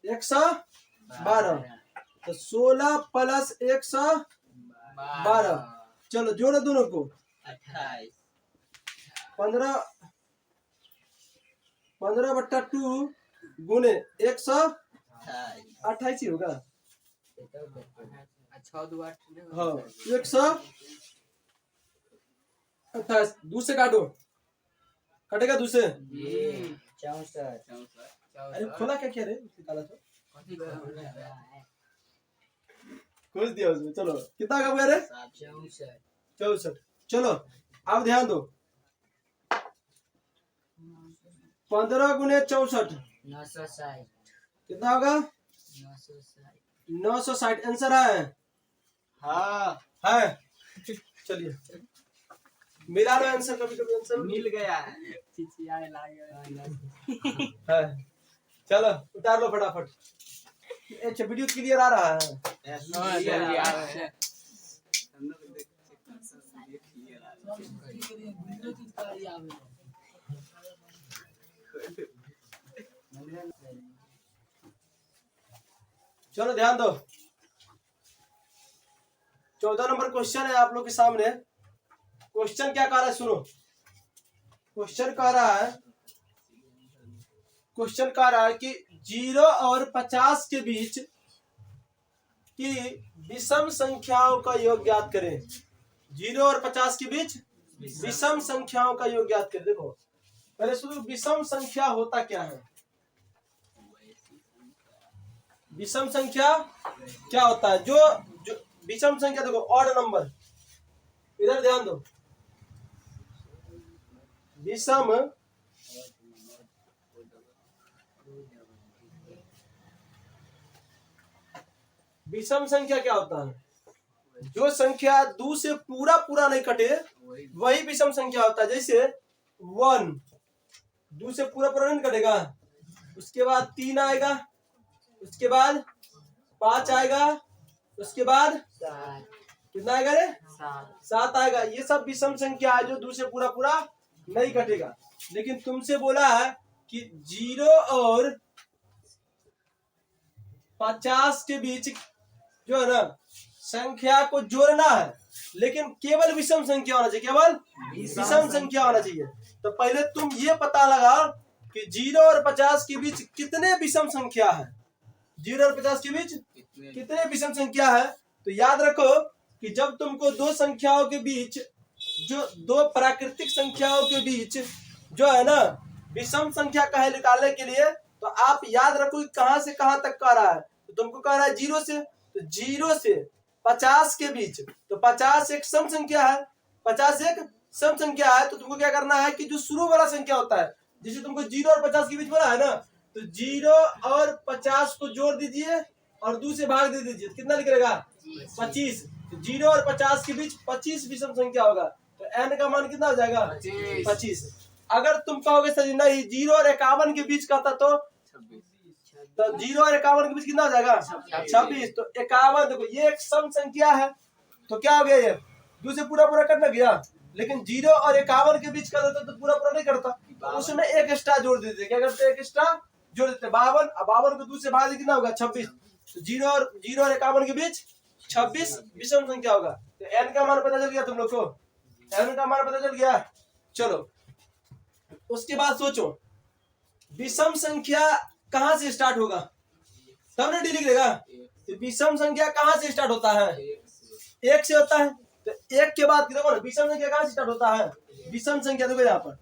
112। तो 16 प्लस 112। चलो जोड़ो दोनों को। 28। 15/2 गुने 128 ही होगा। 6-2-8। हाँ 128। दूसरे काटो, कटेगा दूसरे। 64। अरे खोला क्या क्या रे? निकाला तो खोल दिया उसमें। चलो कितना का हुआ रे? 64। चलो अब ध्यान दो, 15 गुने 64 960। कितना होगा? 960 आंसर है। हाँ है चलिए मिला लो आंसर, कभी कभी आंसर मिल गया है। चिचियाए लागे। है। चलो उतार लो फटाफट। अच्छा वीडियो क्लियर आ रहा है? हाँ, जल्दी आ रहा है। हम लोग देख चेक कर सकते हैं, क्लियर आ रहा चलो ध्यान दो, 14 नंबर क्वेश्चन है आप लोग के सामने। क्वेश्चन क्या कह रहा है सुनो। क्वेश्चन कह रहा है कि 0 और 50 के बीच की विषम संख्याओं का योग ज्ञात करें। 0 और 50 के बीच विषम संख्याओं का योग ज्ञात करें। देखो पहले सुनो, विषम संख्या होता क्या है? विषम संख्या क्या होता है? जो विषम संख्या, देखो ऑड नंबर, इधर ध्यान दो। विषम संख्या क्या होता है? जो संख्या 2 से पूरा पूरा नहीं कटे वही विषम संख्या होता है। जैसे 1 2 से पूरा पूरा नहीं कटेगा, उसके बाद 3 आएगा, उसके बाद 5 आएगा, उसके बाद कितना आएगा रे? 7 आएगा। ये सब विषम संख्या है जो 2 से पूरा पूरा नहीं कटेगा। लेकिन तुमसे बोला है कि 0 और 50 के बीच जो है ना संख्या को जोड़ना है, लेकिन केवल विषम संख्या होना चाहिए, केवल विषम संख्या होना चाहिए। तो पहले तुम ये पता लगाओ कि 0 और 50 के बीच कितने विषम संख्या है। 0 और 50 के बीच कितने विषम संख्या है? तो याद रखो कि जब तुमको दो संख्याओं के बीच, जो दो प्राकृतिक संख्याओं के बीच जो है ना विषम संख्या कहे निकालने के लिए, तो आप याद रखो कि कहां से कहां तक कह रहा है। तो तुमको कह रहा है 0 से, तो 0 से 50 के बीच, तो 50 एक सम संख्या है, 50 एक सम संख्या है। तो तुमको क्या करना है कि जो शुरू वाला संख्या होता है, जैसे तुमको 0 और 50 के बीच बोला है ना, तो 0 और 50 को जोड़ दीजिए और 2 से भाग दे दीजिए, कितना निकलेगा? 25। तो 0 और 50 के बीच 25 विषम संख्या होगा, तो n का मान कितना हो जाएगा? 25। अगर तुम कहोगे सर नहीं 0 और 51 के बीच कहता तो 0 और 51 के बीच कितना हो जाएगा? 26। तो 51, देखो ये एक सम संख्या है, तो क्या हो गया? ये 2 से पूरा पूरा कटना गया। लेकिन 0 और 51 के बीच कर देते तो पूरा पूरा नहीं करता, तो उसमें एक एक्स्ट्रा जोड़ देते। क्या करते? एक एक्स्ट्रा जोड़ देते, 52। अब 52 को 2 से भाग कितना होगा? 26। तो 0 और 51 के बीच 26 विषम संख्या होगा। तो n का मान पता चल गया तुम लोग को? n का मान पता चल गया। चलो उसके बाद सोचो विषम संख्या कहां से स्टार्ट होगा, तब ना डी लिखेगा। तो विषम संख्या कहां से स्टार्ट होता है? 1 से होता है। तो 1 के बाद देखो ना विषम संख्या कहां से स्टार्ट होता है? विषम संख्या देखो यहाँ पर,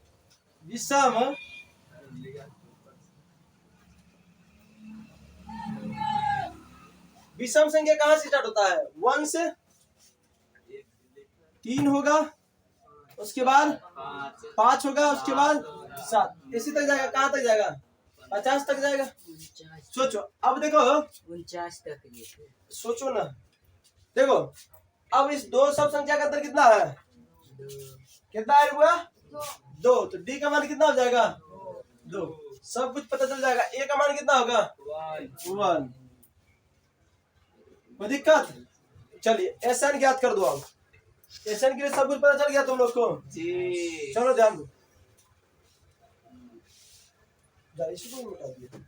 विषम संख्या कहां से स्टार्ट होता है? 1 से 3 होगा, उसके बाद 5 होगा, उसके बाद 7, इसी तक जाएगा। कहां तक जाएगा? 50 तक जाएगा। सोचो अब देखो 49 तक। सोचो ना, देखो अब इस दो सब संख्या का अंतर कितना है? कितना है हुआ? 2। तो डी का मान कितना हो जाएगा? 2। सब कुछ पता चल जाएगा। ए का मान कितना होगा? 1। कोई दिक्कत? चलिए एसएन ज्ञात कर दो। अब एसएन के लिए सब कुछ पता चल गया तुम लोग को? जी। चलो ध्यान दो, इसको मिटा दिया।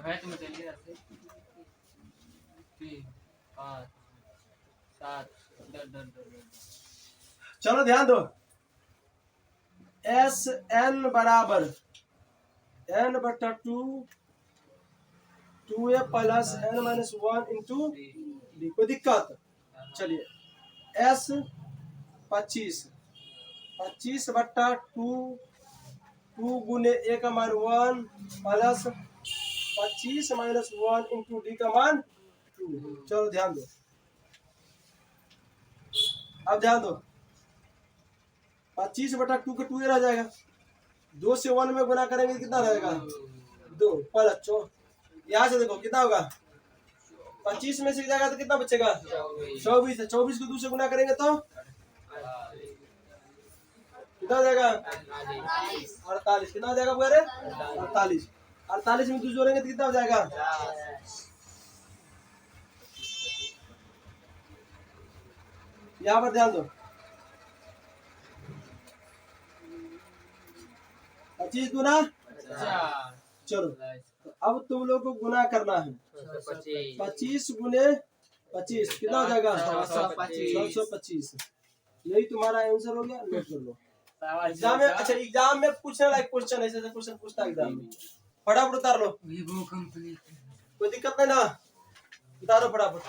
है तो मैं चलिए ऐसे 3 5 7 डर चलो ध्यान दो, एस एन बराबर n बटा 2a plus n minus 1 into D. कोई दिक्कत? चलिए एस 25 बटा 2 गुने a का मान 1 प्लस 25 माइनस 1 इंटू डी का मान 2। चलो ध्यान दो, अब ध्यान दो, 25 बटा 2 का 2 रह जाएगा, 2 से 1 में गुना करेंगे कितना रहेगा? 2 प्लस यहाँ से देखो कितना होगा? 25 में से जाएगा तो कितना बचेगा? 24। 24 को 2 से गुना करेंगे तो कितना हो जाएगा 48। कितना हो जाएगा वगैरह 48। 48 में 2 जोड़ेंगे तो कितना हो जाएगा? यहाँ पर ध्यान दो, 25 गुना, चलो तो अब तुम लोग को गुना करना है। 25 गुने 25 कितना हो जाएगा? 625। यही तुम्हारा आंसर हो गया, नोट कर लो। एग्जाम में, अच्छा एग्जाम में पूछने लायक क्वेश्चन, ऐसे क्वेश्चन पूछता है एग्जाम में। फटाफट उतार लो, कोई दिक्कत नहीं ना, उतारो फटाफट।